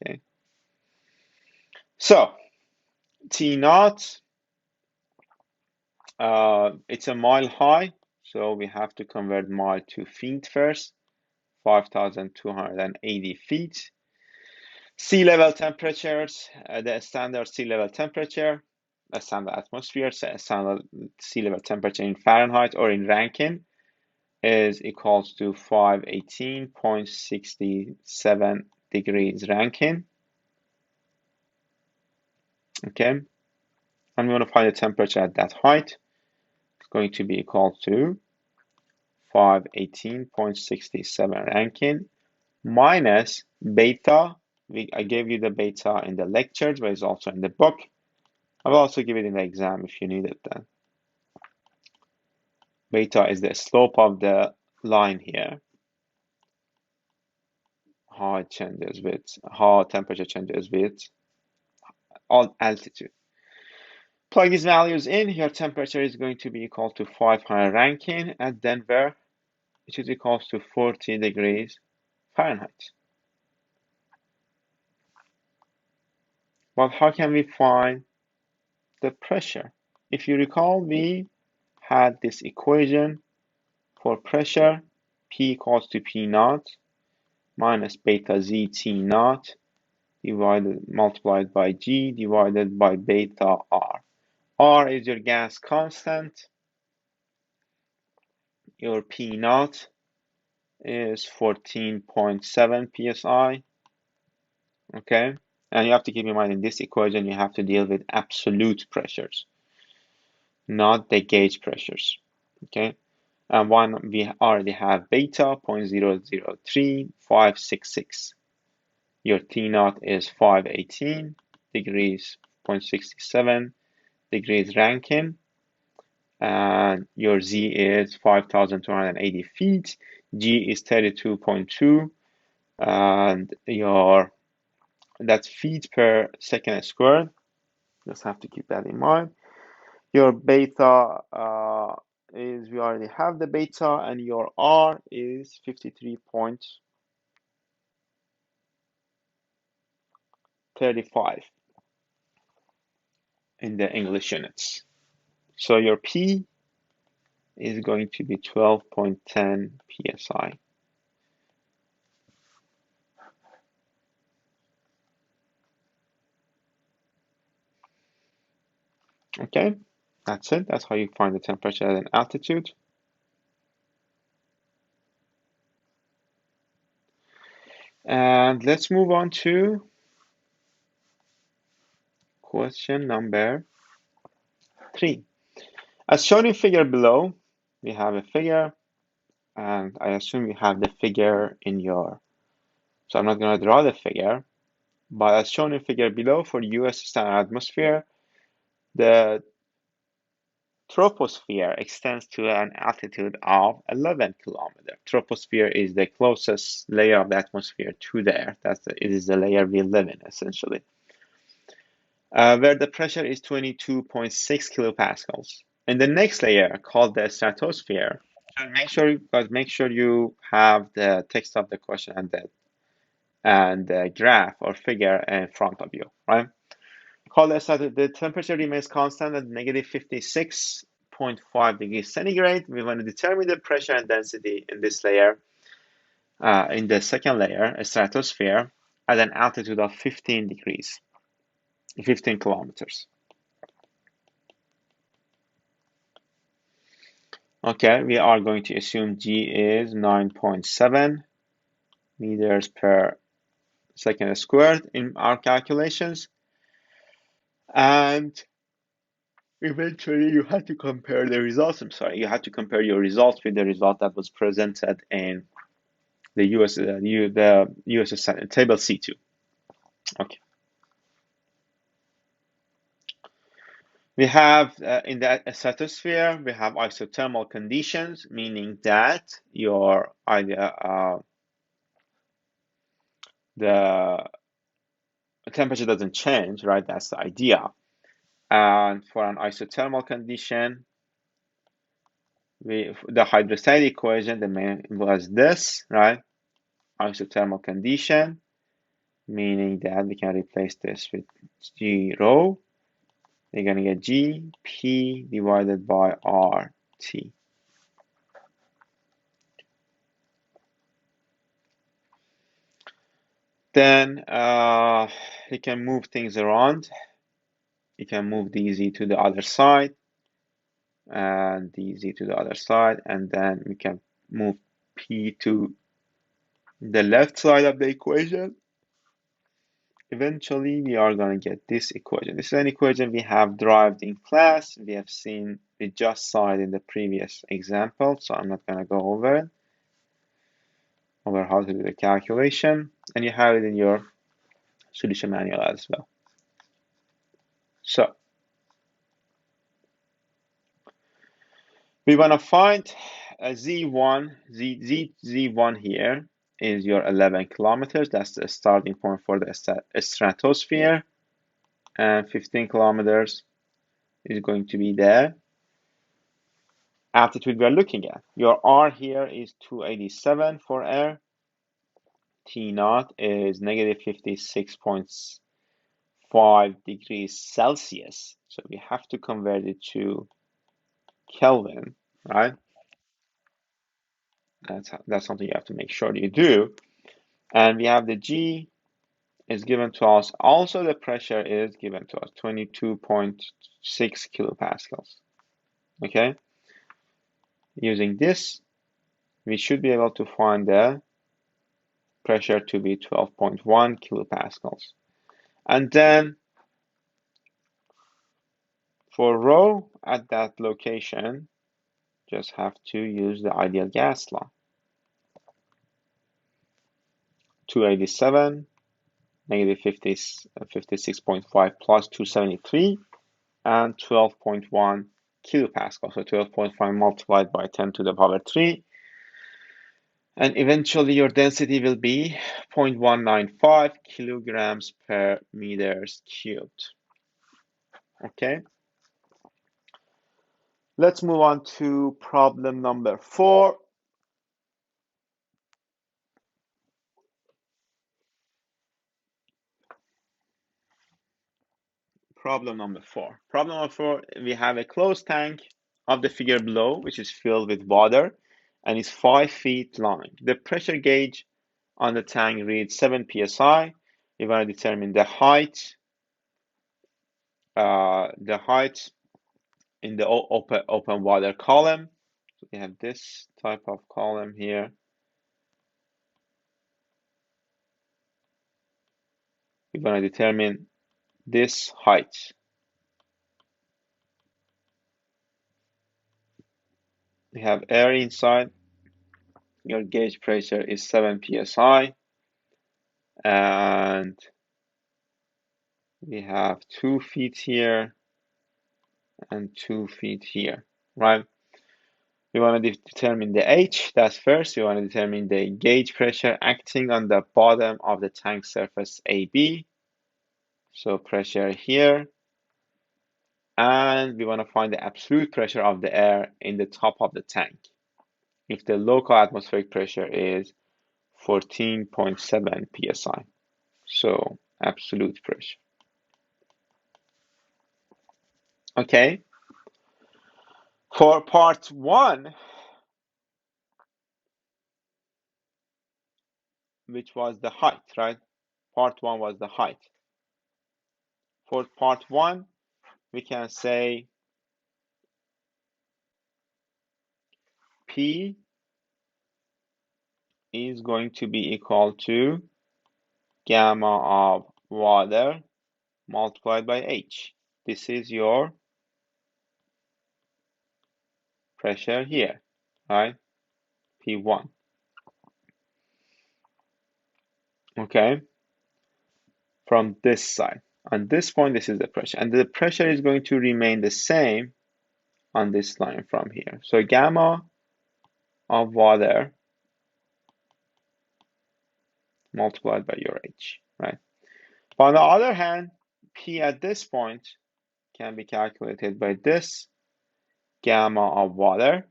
Okay, so T naught, it's a mile high, so we have to convert mile to feet first, 5,280 feet. Sea level temperatures, the standard sea level temperature, a standard atmosphere, standard sea level temperature in Fahrenheit or in Rankine is equals to 518.67 degrees Rankine. Okay, and we want to find the temperature at that height. It's going to be equal to 518.67 Rankine minus beta. I gave you the beta in the lectures, but it's also in the book. I will also give it in the exam if you need it then. Beta is the slope of the line here. How it changes with, how temperature changes with altitude. Plug these values in, your temperature is going to be equal to 500 Rankine at Denver, which is equal to 40 degrees Fahrenheit. But how can we find the pressure? If you recall, we had this equation for pressure, P equals to P naught minus beta Z T naught multiplied by G divided by beta R. R is your gas constant. Your P naught is 14.7 psi. Okay, and you have to keep in mind in this equation you have to deal with absolute pressures, not the gauge pressures. Okay, and one we already have beta 0.003566. Your T naught is 518 degrees, 0.67 degrees Rankine, and your Z is 5,280 feet. G is 32.2, and that's feet per second squared. Just have to keep that in mind. Your beta is, we already have the beta, and your R is 53.35 in the English units. So your P is going to be 12.10 psi. Okay, that's it. That's how you find the temperature at an altitude. And let's move on to question number 3. As shown in figure below, we have a figure, and I assume you have the figure in your, so I'm not going to draw the figure, but as shown in figure below, for US standard atmosphere, the troposphere extends to an altitude of 11 kilometers. Troposphere is the closest layer of the atmosphere to the Earth. It is the layer we live in, essentially. Where the pressure is 22.6 kilopascals. In the next layer, called the stratosphere, make sure you have the text of the question and the graph or figure in front of you, right? The temperature remains constant at negative 56.5 degrees centigrade. We want to determine the pressure and density in this layer, in the second layer, a stratosphere, at an altitude of 15 kilometers. Okay, we are going to assume G is 9.7 meters per second squared in our calculations. And eventually you had to compare the results. You had to compare your results with the result that was presented in the US table C2. Okay. We have in the stratosphere, we have isothermal conditions, meaning that your the temperature doesn't change, right? That's the idea. And for an isothermal condition, the hydrostatic equation, the main was this, right? Isothermal condition, meaning that we can replace this with G rho. We're going to get G P divided by RT. Then you can move things around. You can move dz to the other side and dz to the other side, and then we can move P to the left side of the equation. Eventually, we are going to get this equation. This is an equation we have derived in class. We have seen, we just saw it in the previous example, so I'm not going to go over how to do the calculation. And you have it in your solution manual as well. So we want to find Z1 here is your 11 kilometers. That's the starting point for the stratosphere. And 15 kilometers is going to be the altitude we are looking at. Your R here is 287 for air. T naught is negative 56.5 degrees Celsius. So we have to convert it to Kelvin, right? That's something you have to make sure you do. And we have the G is given to us. Also, the pressure is given to us, 22.6 kilopascals. Okay. Using this, we should be able to find the pressure to be 12.1 kilopascals. And then for rho at that location, just have to use the ideal gas law. 287, negative 56.5 plus 273, and 12.1 kilopascal. So 12.5 multiplied by 10 to the power 3. And eventually your density will be 0.195 kilograms per meters cubed. Okay. Let's move on to problem number 4. Problem number 4. Problem number 4, we have a closed tank of the figure below, which is filled with water and is 5 feet long. The pressure gauge on the tank reads 7 psi. We want to determine the height in the open water column. So we have this type of column here. We're going to determine this height. We have air inside. Your gauge pressure is 7 psi. And we have 2 feet here and 2 feet here, right? We want to determine the H, that's first. We want to determine the gauge pressure acting on the bottom of the tank surface AB. So pressure here. And we want to find the absolute pressure of the air in the top of the tank. If the local atmospheric pressure is 14.7 psi. So absolute pressure. Okay. For part 1, which was the height, right? Part 1 was the height. For part 1, we can say P is going to be equal to gamma of water multiplied by H. This is your pressure here, right? P1. Okay, from this side. On this point, this is the pressure. And the pressure is going to remain the same on this line from here. So gamma of water multiplied by your H, right? But on the other hand, P at this point can be calculated by this gamma of water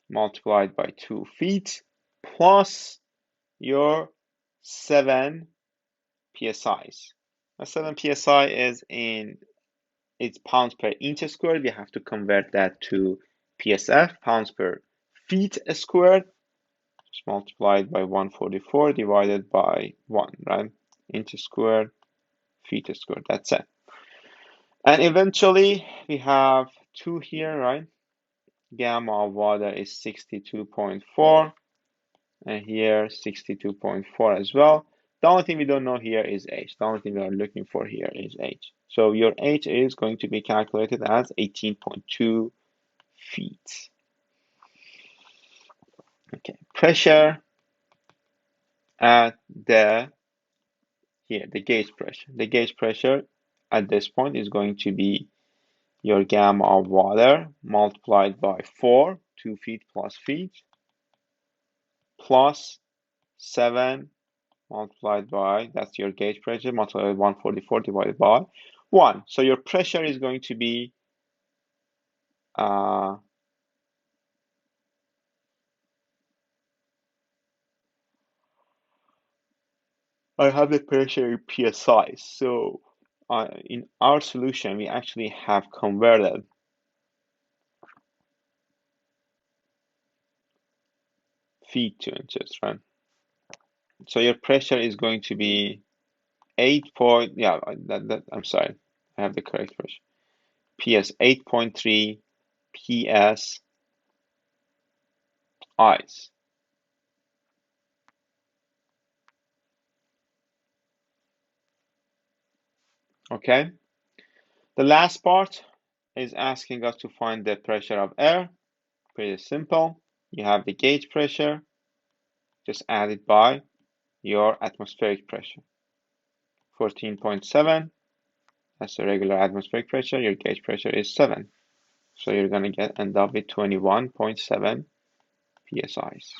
multiplied by 2 feet plus your 7 psi's. Now 7 psi is it's pounds per inch squared. We have to convert that to PSF, pounds per feet squared. Just multiplied by 144 divided by 1, right? Inch squared, feet squared. That's it. And eventually we have 2 here, right? Gamma of water is 62.4, and here 62.4 as well. The only thing we don't know here is H. The only thing we are looking for here is H. So your H is going to be calculated as 18.2 feet. Okay, pressure at the gauge pressure. The gauge pressure at this point is going to be your gamma of water multiplied by 4, 2 feet plus feet, plus 7 multiplied by, that's your gauge pressure, multiplied by 144 divided by 1. So your pressure is going to be I have the pressure in psi. So in our solution, we actually have converted feet to inches, right? So your pressure is going to be 8 point, yeah, I'm sorry, I have the correct pressure. PS 8.3 PS I's. Okay. The last part is asking us to find the pressure of air. Pretty simple. You have the gauge pressure, just add it by your atmospheric pressure. 14.7, that's the regular atmospheric pressure. Your gauge pressure is 7. So you're going to end up with 21.7 psi's.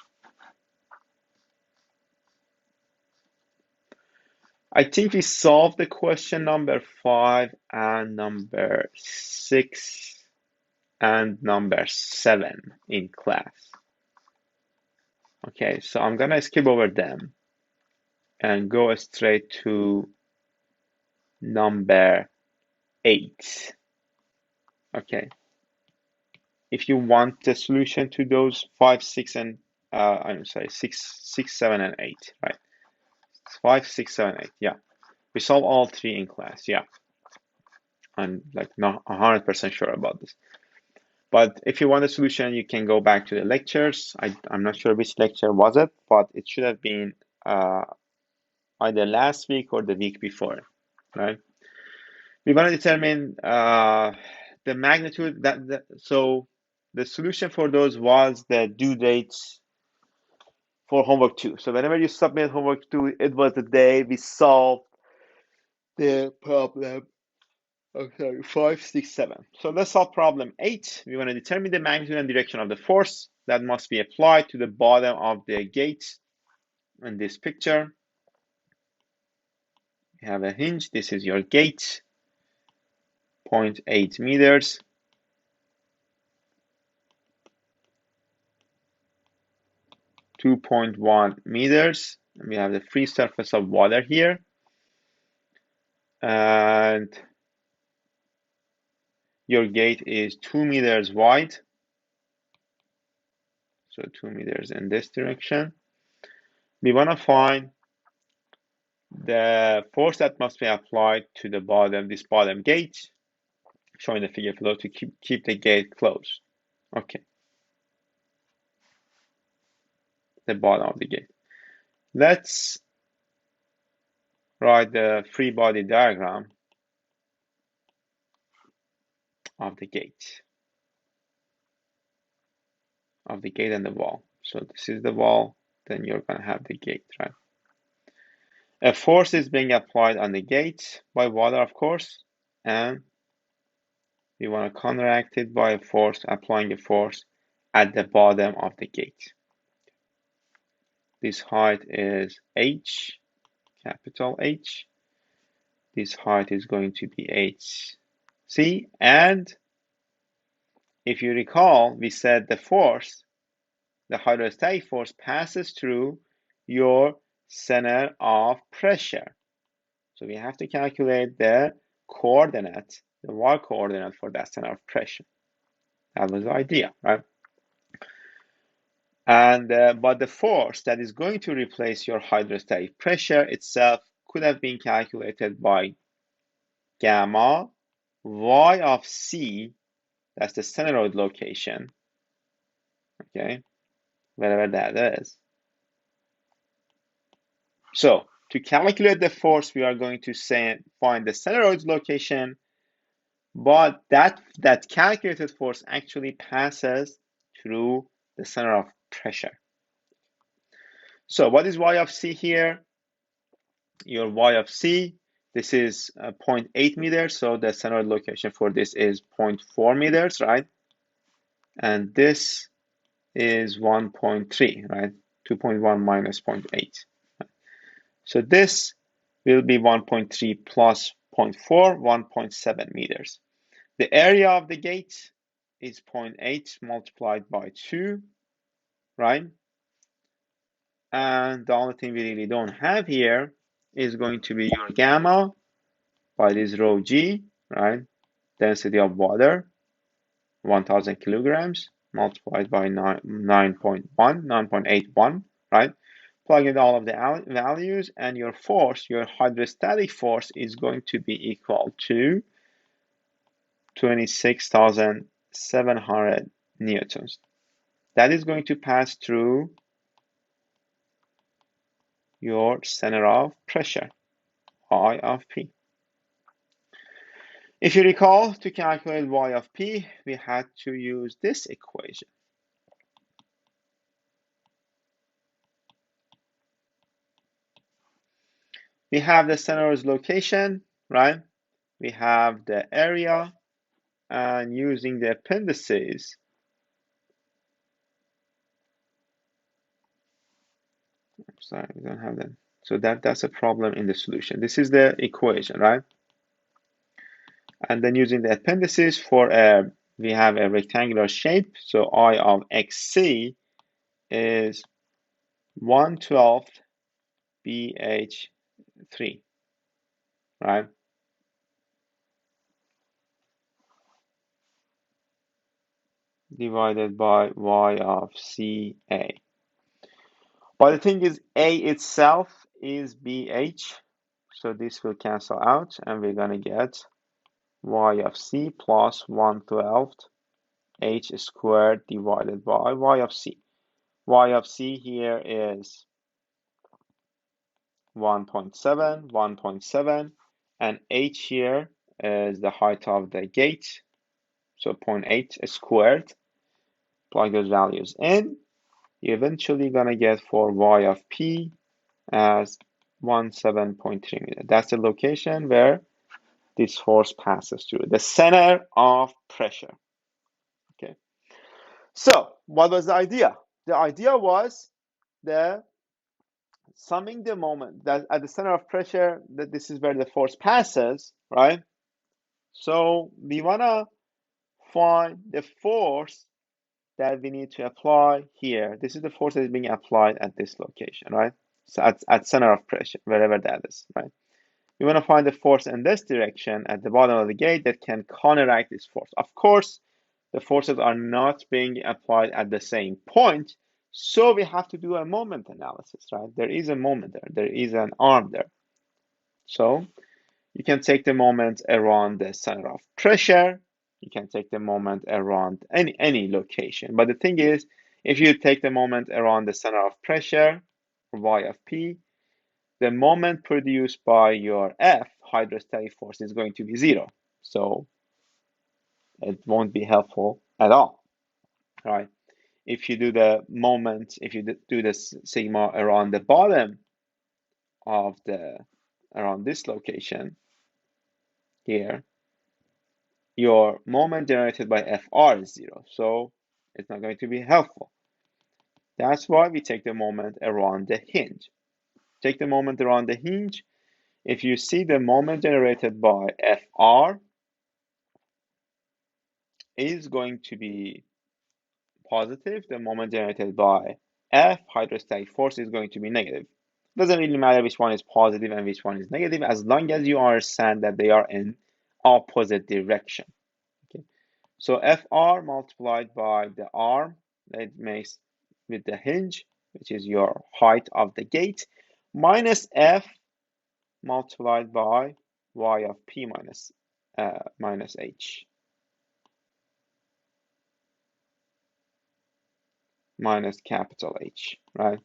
I think we solved the question number 5 and number 6 and number 7 in class. Okay, so I'm gonna skip over them and go straight to number 8. Okay, if you want the solution to those 5, 6, and I'm sorry, 6, 7, and 8, right? 5, 6, 7, 8. Yeah, we solve all 3 in class. Yeah, I'm like not 100% sure about this. But if you want a solution, you can go back to the lectures. I'm not sure which lecture was it, but it should have been either last week or the week before, right? We want to determine the magnitude so the solution for those was the due dates for homework 2. So whenever you submit homework 2, it was the day we solved the problem. Okay, 5, 6, 7. So let's solve problem 8. We want to determine the magnitude and direction of the force that must be applied to the bottom of the gate in this picture. We have a hinge. This is your gate, 0.8 meters. 2.1 meters. We have the free surface of water here. And your gate is 2 meters wide. So 2 meters in this direction. We want to find the force that must be applied to the bottom, this bottom gate. showing the figure below to keep the gate closed. Okay. The bottom of the gate. Let's write the free body diagram of the gate. Of the gate and the wall. So this is the wall, then you're going to have the gate, right? A force is being applied on the gate by water, of course, and we want to counteract it by a force, applying a force at the bottom of the gate. This height is H, capital H. This height is going to be HC, and if you recall, we said the force, the hydrostatic force, passes through your center of pressure. So we have to calculate the coordinate, the y coordinate for that center of pressure. That was the idea, right? And but the force that is going to replace your hydrostatic pressure itself could have been calculated by gamma y of c, that's the centroid location, okay, wherever that is. So to calculate the force, we are going to find the centroid location, but that calculated force actually passes through the center of pressure. So what is y of c here? Your y of c, this is 0.8 meters, so the centroid location for this is 0.4 meters, right? And this is 1.3, right? 2.1 minus 0.8. So this will be 1.3 plus 0.4, 1.7 meters. The area of the gate is 0.8 multiplied by 2, right? And the only thing we really don't have here is going to be your gamma by this rho g, right? Density of water, 1,000 kilograms multiplied by 9.81, right? Plug in all of the values, and your force, your hydrostatic force, is going to be equal to 26,700 newtons. That is going to pass through your center of pressure, I of P. If you recall, to calculate y of P, we had to use this equation. We have the center's location, right? We have the area, and using the appendices, sorry, we don't have that. So that's a problem in the solution. This is the equation, right? And then using the appendices for we have a rectangular shape. So I of XC is 1/12 BH3, right? Divided by Y of CA. But the thing is, A itself is BH. So this will cancel out, and we're going to get Y of C plus 1/12 H squared divided by Y of C. Y of C here is 1.7, 1.7, and H here is the height of the gate, so 0.8 squared. Plug those values in. You're eventually gonna get for Y of P as 17.3 meters. That's the location where this force passes through, the center of pressure. Okay. So what was the idea? The idea was the summing the moment that at the center of pressure, that this is where the force passes, right? So we wanna find the force that we need to apply here. This is the force that is being applied at this location, right? So at center of pressure, wherever that is, right? We want to find the force in this direction at the bottom of the gate that can counteract this force. Of course, the forces are not being applied at the same point, so we have to do a moment analysis, right? There is a moment there. There is an arm there. So you can take the moment around the center of pressure, You can take the moment around any location. But the thing is, if you take the moment around the center of pressure, y of p, the moment produced by your F, hydrostatic force, is going to be 0. So it won't be helpful at all, right? If you do the moment, if you do the sigma around the bottom of around this location here, your moment generated by Fr is 0. So it's not going to be helpful. That's why we take the moment around the hinge. Take the moment around the hinge. If you see the moment generated by Fr is going to be positive, the moment generated by F, hydrostatic force, is going to be negative. Doesn't really matter which one is positive and which one is negative, as long as you understand that they are in opposite direction. Okay. So Fr multiplied by the arm that makes with the hinge, which is your height of the gate, minus F multiplied by y of p minus h. Minus capital H, right?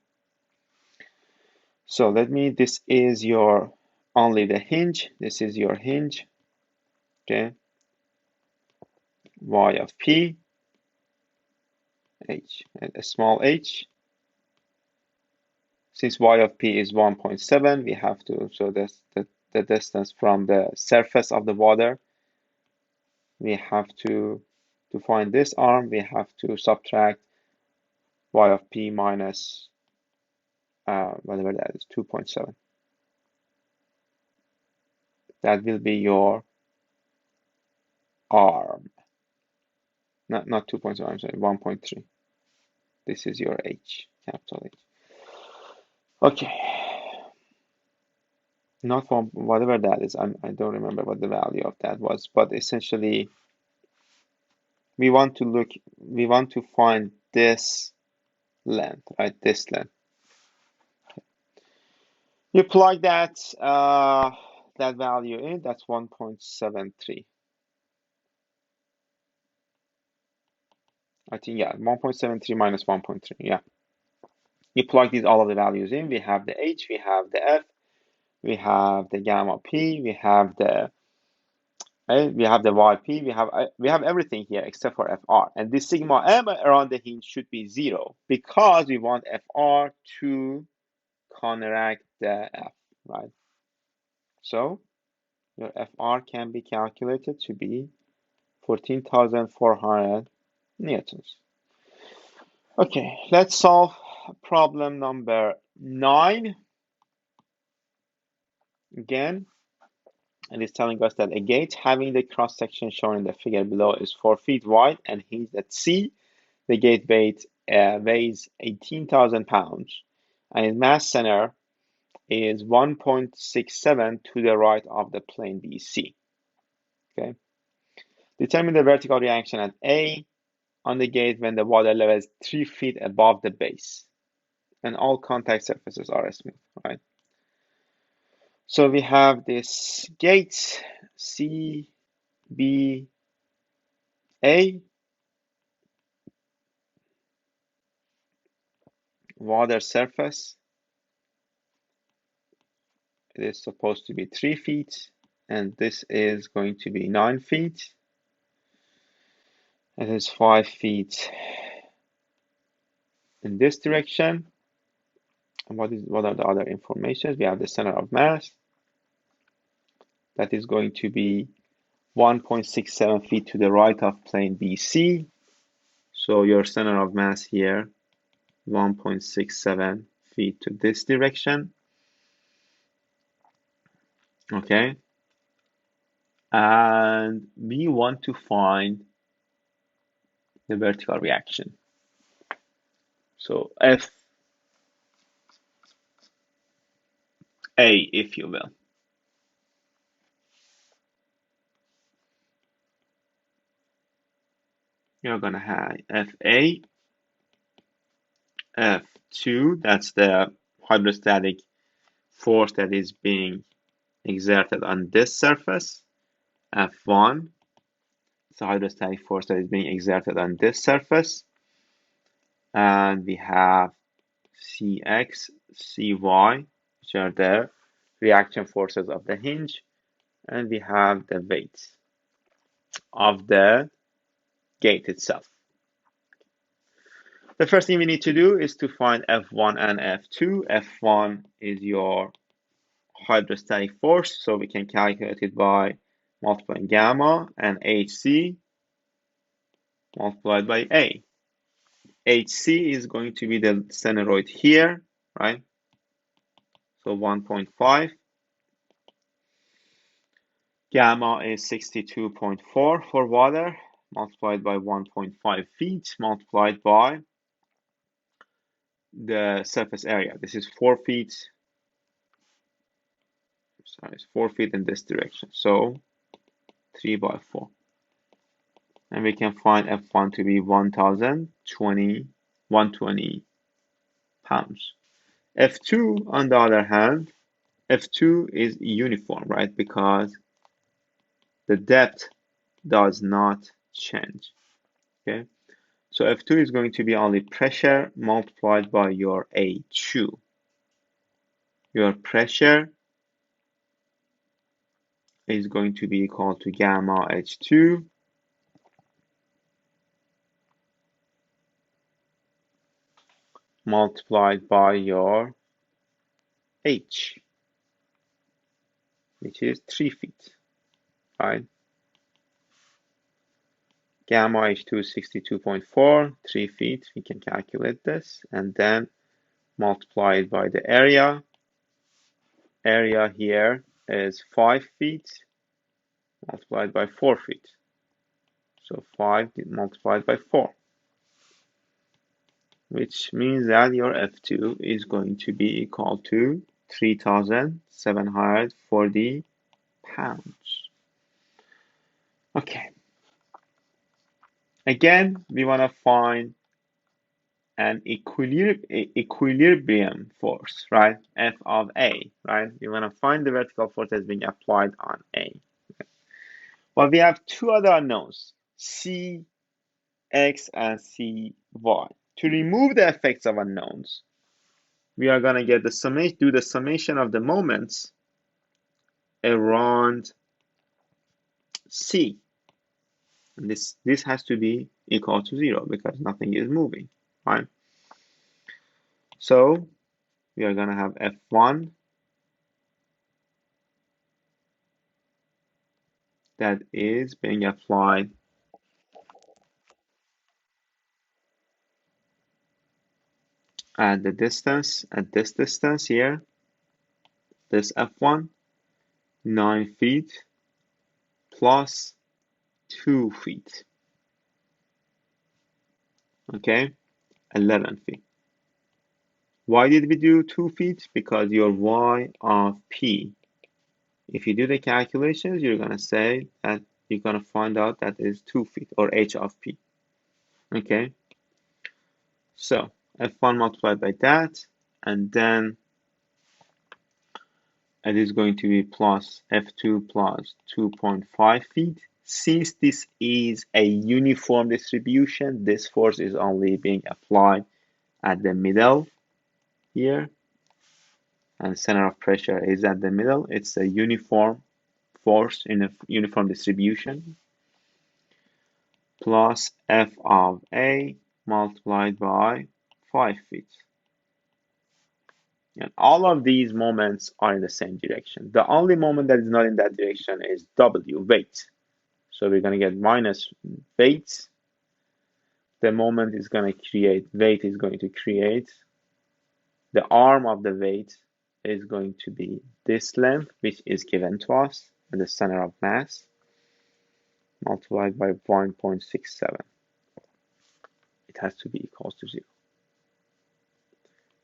So this is your only the hinge. This is your hinge, okay? Y of p, h, and a small h. Since y of p is 1.7, we have to, so that's the distance from the surface of the water. We have to find this arm, we have to subtract y of p minus whatever that is, 2.7. That will be your arm. Not 2.7, I'm sorry, 1.3. This is your H, capital H. Okay. Not from whatever that is. I don't remember what the value of that was, but essentially we want to find this length, right? This length. Okay. You plug that value in, that's 1.73. I think, yeah, 1.73 minus 1.3, yeah. You plug all of the values in. We have the H, we have the F, we have the gamma P, we have the YP, we have everything here except for FR. And this sigma M around the hinge should be 0 because we want FR to counteract the F, right? So your FR can be calculated to be 14,400 newtons. Okay, let's solve problem number 9. Again, and it's telling us that a gate having the cross section shown in the figure below is 4 feet wide and hinged at C. The gate weighs 18,000 pounds and its mass center is 1.67 to the right of the plane BC. Okay. Determine the vertical reaction at A on the gate when the water level is 3 feet above the base and all contact surfaces are smooth, right? So we have this gate C, B, A, water surface. It is supposed to be 3 feet, and this is going to be 9 feet. It is 5 feet in this direction. And what are the other informations? We have the center of mass. That is going to be 1.67 feet to the right of plane BC. So your center of mass here, 1.67 feet to this direction. Okay. And we want to find the vertical reaction. So F A, if you will. You're gonna have FA, F2, that's the hydrostatic force that is being exerted on this surface. F1, It's a hydrostatic force that is being exerted on this surface. And we have Cx, Cy, which are the reaction forces of the hinge. And we have the weights of the gate itself. The first thing we need to do is to find F1 and F2. F1 is your hydrostatic force, so we can calculate it by multiplying gamma, and Hc multiplied by A. Hc is going to be the sphenoid here, right? So 1.5. Gamma is 62.4 for water, multiplied by 1.5 feet, multiplied by the surface area. This is 4 feet. Sorry, it's 4 feet in this direction. So 3 by 4. And we can find F1 to be 120 pounds. F2, on the other hand, F2 is uniform, right? Because the depth does not change, okay? So F2 is going to be only pressure multiplied by your A2. Your pressure is going to be equal to gamma H2 multiplied by your H, which is 3 feet, right? Gamma H2 is 62.4, 3 feet. We can calculate this and then multiply it by the area. Area here is 5 feet multiplied by 4 feet. So 5 multiplied by 4, which means that your F2 is going to be equal to 3,740 pounds. Okay. Again, we want to find an equilibrium force, right? F of A, right? We want to find the vertical force that's being applied on A. Well, we have two other unknowns, Cx and Cy. To remove the effects of unknowns, we are going to get the summation, do the summation of the moments around C. And this has to be equal to 0 because nothing is moving, right? So we are going to have F1 that is being applied at the distance, at this distance here, this F1, 9 feet plus 2 feet, okay, 11 feet. Why did we do 2 feet? Because your y of p, if you do the calculations, you're going to say that you're going to find out that is 2 feet, or h of p, okay? So F1 multiplied by that, and then it is going to be plus F2 plus 2.5 feet. Since this is a uniform distribution, this force is only being applied at the middle here, and center of pressure is at the middle. It's a uniform force in a uniform distribution, plus F of A multiplied by 5 feet. And all of these moments are in the same direction. The only moment that is not in that direction is W, weight. So we're going to get minus weight. The moment is going to create, weight is going to create, the arm of the weight is going to be this length, which is given to us at the center of mass, multiplied by 1.67. It has to be equal to 0.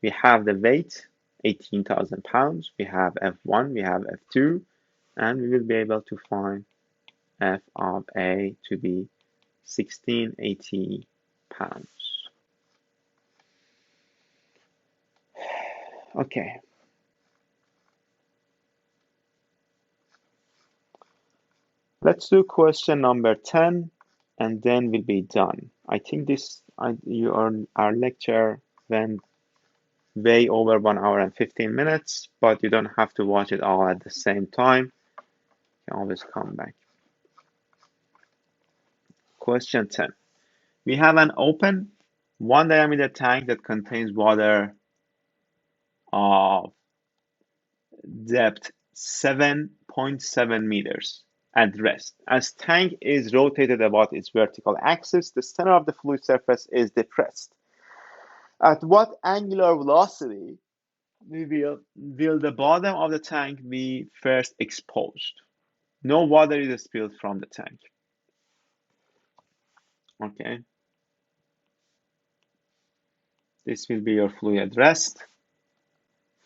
We have the weight, 18,000 pounds. We have F1, we have F2, and we will be able to find F of A to be 1680 pounds. Okay. Let's do question number 10. and then we'll be done. I think our lecture went way over 1 hour and 15 minutes, but you don't have to watch it all at the same time. You can always come back. Question 10. We have an open 1 diameter tank that contains water of depth 7.7 meters at rest. As tank is rotated about its vertical axis, the center of the fluid surface is depressed. At what angular velocity will the bottom of the tank be first exposed? No water is spilled from the tank. Okay. This will be your fluid at rest.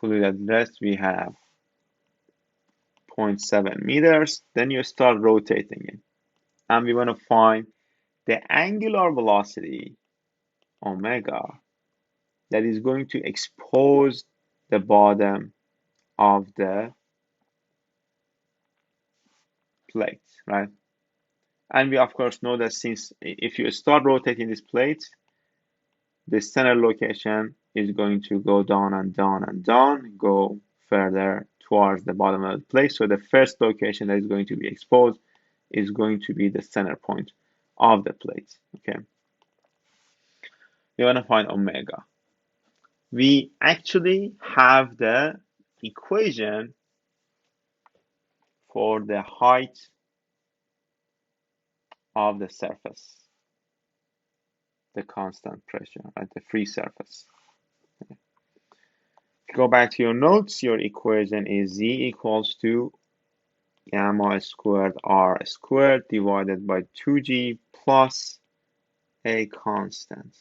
Fluid at rest, we have 0.7 meters. Then you start rotating it. And we want to find the angular velocity, omega, that is going to expose the bottom of the plate, right? And we of course know that since if you start rotating this plate, the center location is going to go down and down and down, go further towards the bottom of the plate. So the first location that is going to be exposed is going to be the center point of the plate. Okay. We want to find omega. We actually have the equation for the height of the surface, the constant pressure at the free surface. Okay. If you go back to your notes, your equation is Z equals to gamma squared R squared divided by 2G plus a constant.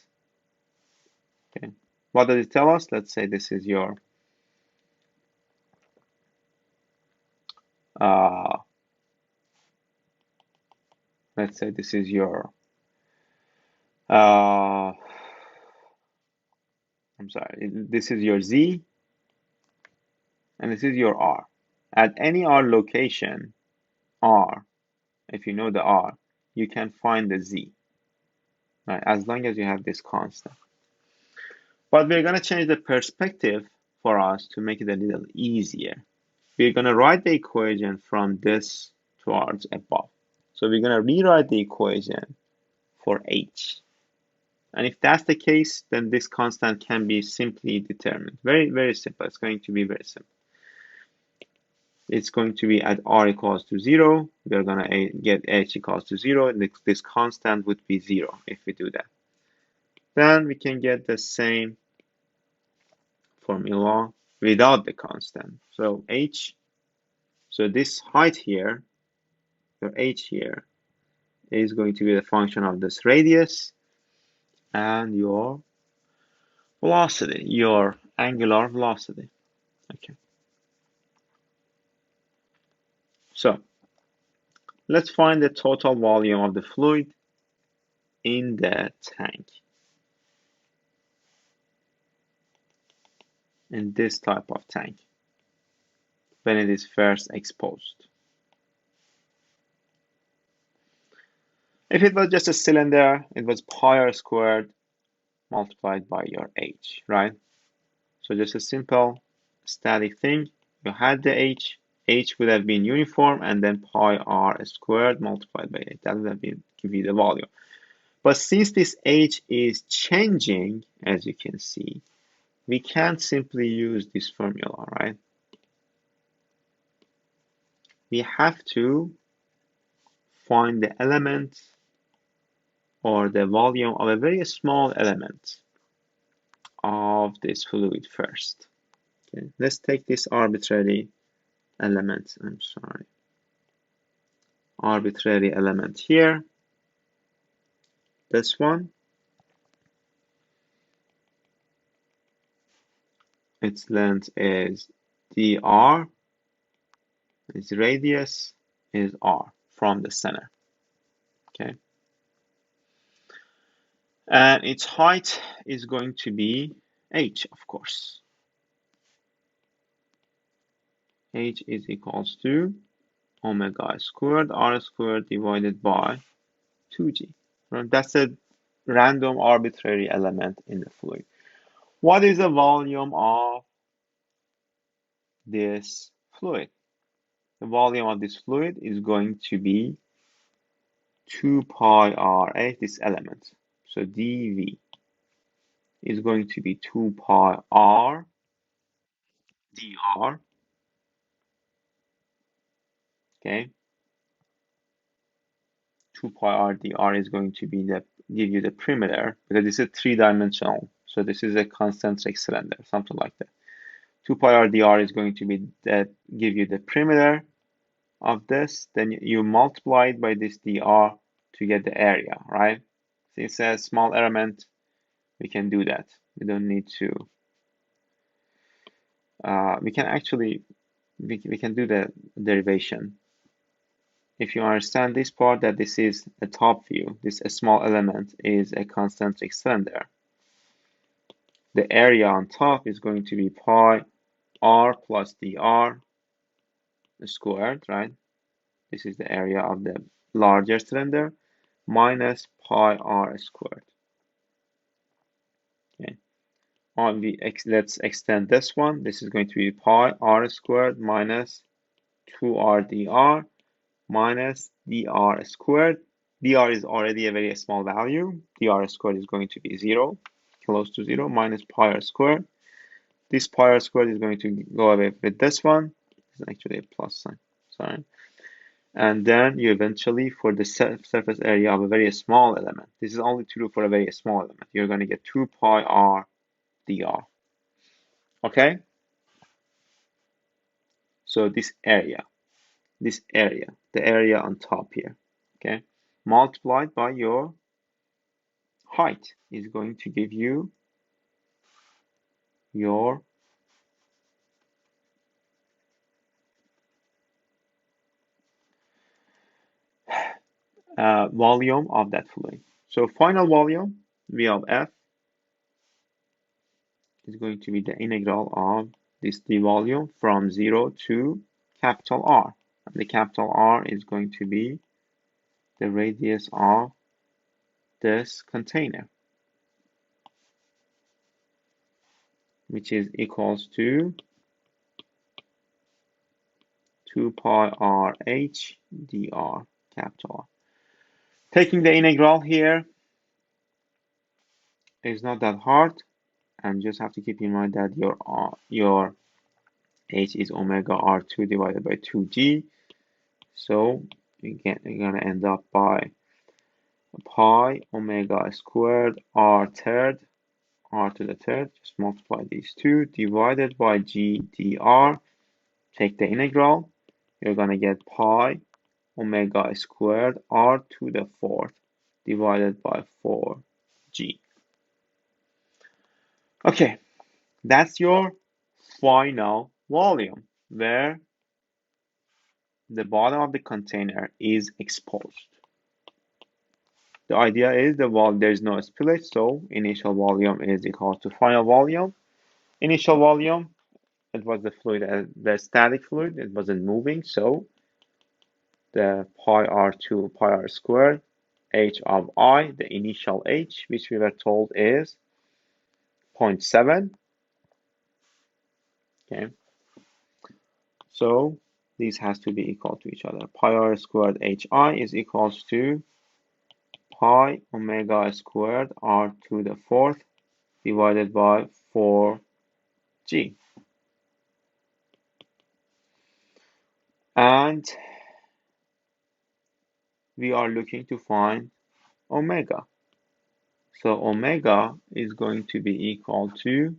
Okay. What does it tell us? Let's say this is your let's say this is your I'm sorry, this is your Z and this is your R. At any R location, R, if you know the R, you can find the Z, right? As long as you have this constant. But we're going to change the perspective for us to make it a little easier. We're going to write the equation from this towards above. So we're going to rewrite the equation for H. And if that's the case, then this constant can be simply determined. Very, very simple. It's going to be very simple. It's going to be at R equals to 0. We're going to get H equals to 0. This constant would be 0 if we do that. Then we can get the same formula without the constant. So H, so this height here, your H here, is going to be the function of this radius and your velocity, your angular velocity. Okay. So let's find the total volume of the fluid in the tank. In this type of tank, when it is first exposed. If it was just a cylinder, it was pi r squared multiplied by your H, right? So just a simple static thing. You had the H would have been uniform, and then pi r squared multiplied by 8. That would have been give you the volume. But since this H is changing, as you can see, we can't simply use this formula, right? We have to find the element or the volume of a very small element of this fluid first. Okay, let's take this arbitrary element. I'm sorry. Arbitrary element here. This one. Its length is dr. Its radius is r from the center. Okay. And its height is going to be h, of course. H is equals to omega squared r squared divided by 2g. Right? That's a random arbitrary element in the fluid. What is the volume of this fluid? The volume of this fluid is going to be 2 pi r, this element. So dV is going to be 2 pi r dr. Okay, 2 pi r dr is going to be give you the perimeter, because this is three-dimensional. So this is a concentric cylinder, something like that. 2 pi r dr is going to be give you the perimeter of this. Then you multiply it by this dr to get the area, right? Since it's a small element, we can do that. We don't need to. We can actually we can do the derivation. If you understand this part, that this is a top view, this a small element is a concentric cylinder. The area on top is going to be pi r plus dr squared, right? This is the area of the larger cylinder, minus pi r squared. Okay. Let's extend this one. This is going to be pi r squared minus 2r dr minus dr squared. Dr is already a very small value. Dr squared is going to be 0, close to 0, minus pi r squared. This pi r squared is going to go away with this one. It's actually a plus sign, sorry. And then you eventually, for the surface area of a very small element, this is only true for a very small element, you're going to get 2 pi r dr. Okay? So this area, the area on top here, okay, multiplied by your height is going to give you your volume of that fluid. So final volume, V of F, is going to be the integral of this d volume from 0 to capital R. And the capital R is going to be the radius of this container, which is equals to 2 pi r h dr, capital R. Taking the integral here is not that hard, and just have to keep in mind that your h is omega r2 divided by 2g. So you're gonna end up by pi omega squared r third, r to the third, just multiply these two, divided by g dr. Take the integral, you're gonna get pi omega squared r to the fourth divided by 4g. Okay, that's your final volume, where the bottom of the container is exposed. The idea is there is no spillage, so initial volume is equal to final volume. Initial volume, it was the fluid, the static fluid, it wasn't moving, so the pi r2 pi r squared h of I, the initial h, which we were told is 0.7. Okay, so these has to be equal to each other. Pi r squared hi is equals to pi omega squared r to the fourth divided by 4g. And we are looking to find omega. So omega is going to be equal to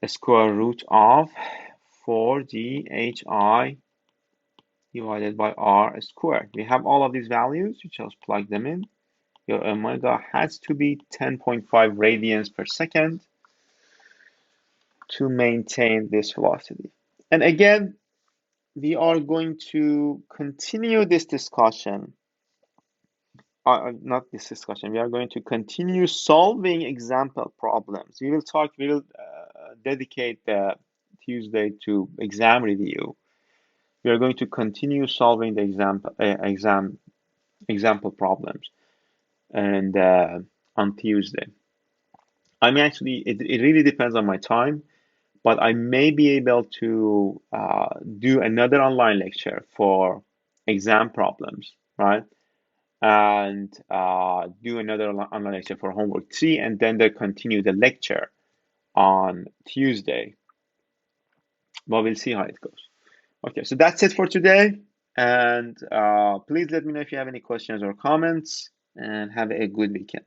the square root of 4ghi divided by r squared. We have all of these values, you just plug them in. Your omega has to be 10.5 radians per second to maintain this velocity. And again, we are going to continue this discussion. Not this discussion. We are going to continue solving example problems. We will dedicate the Tuesday to exam review. We are going to continue solving the exam example problems, and on Tuesday. I mean, actually, it really depends on my time, but I may be able to do another online lecture for exam problems, right? And do another online lecture for homework 3, and then they continue the lecture on Tuesday. But we'll see how it goes. Okay, so that's it for today. And please let me know if you have any questions or comments, and have a good weekend.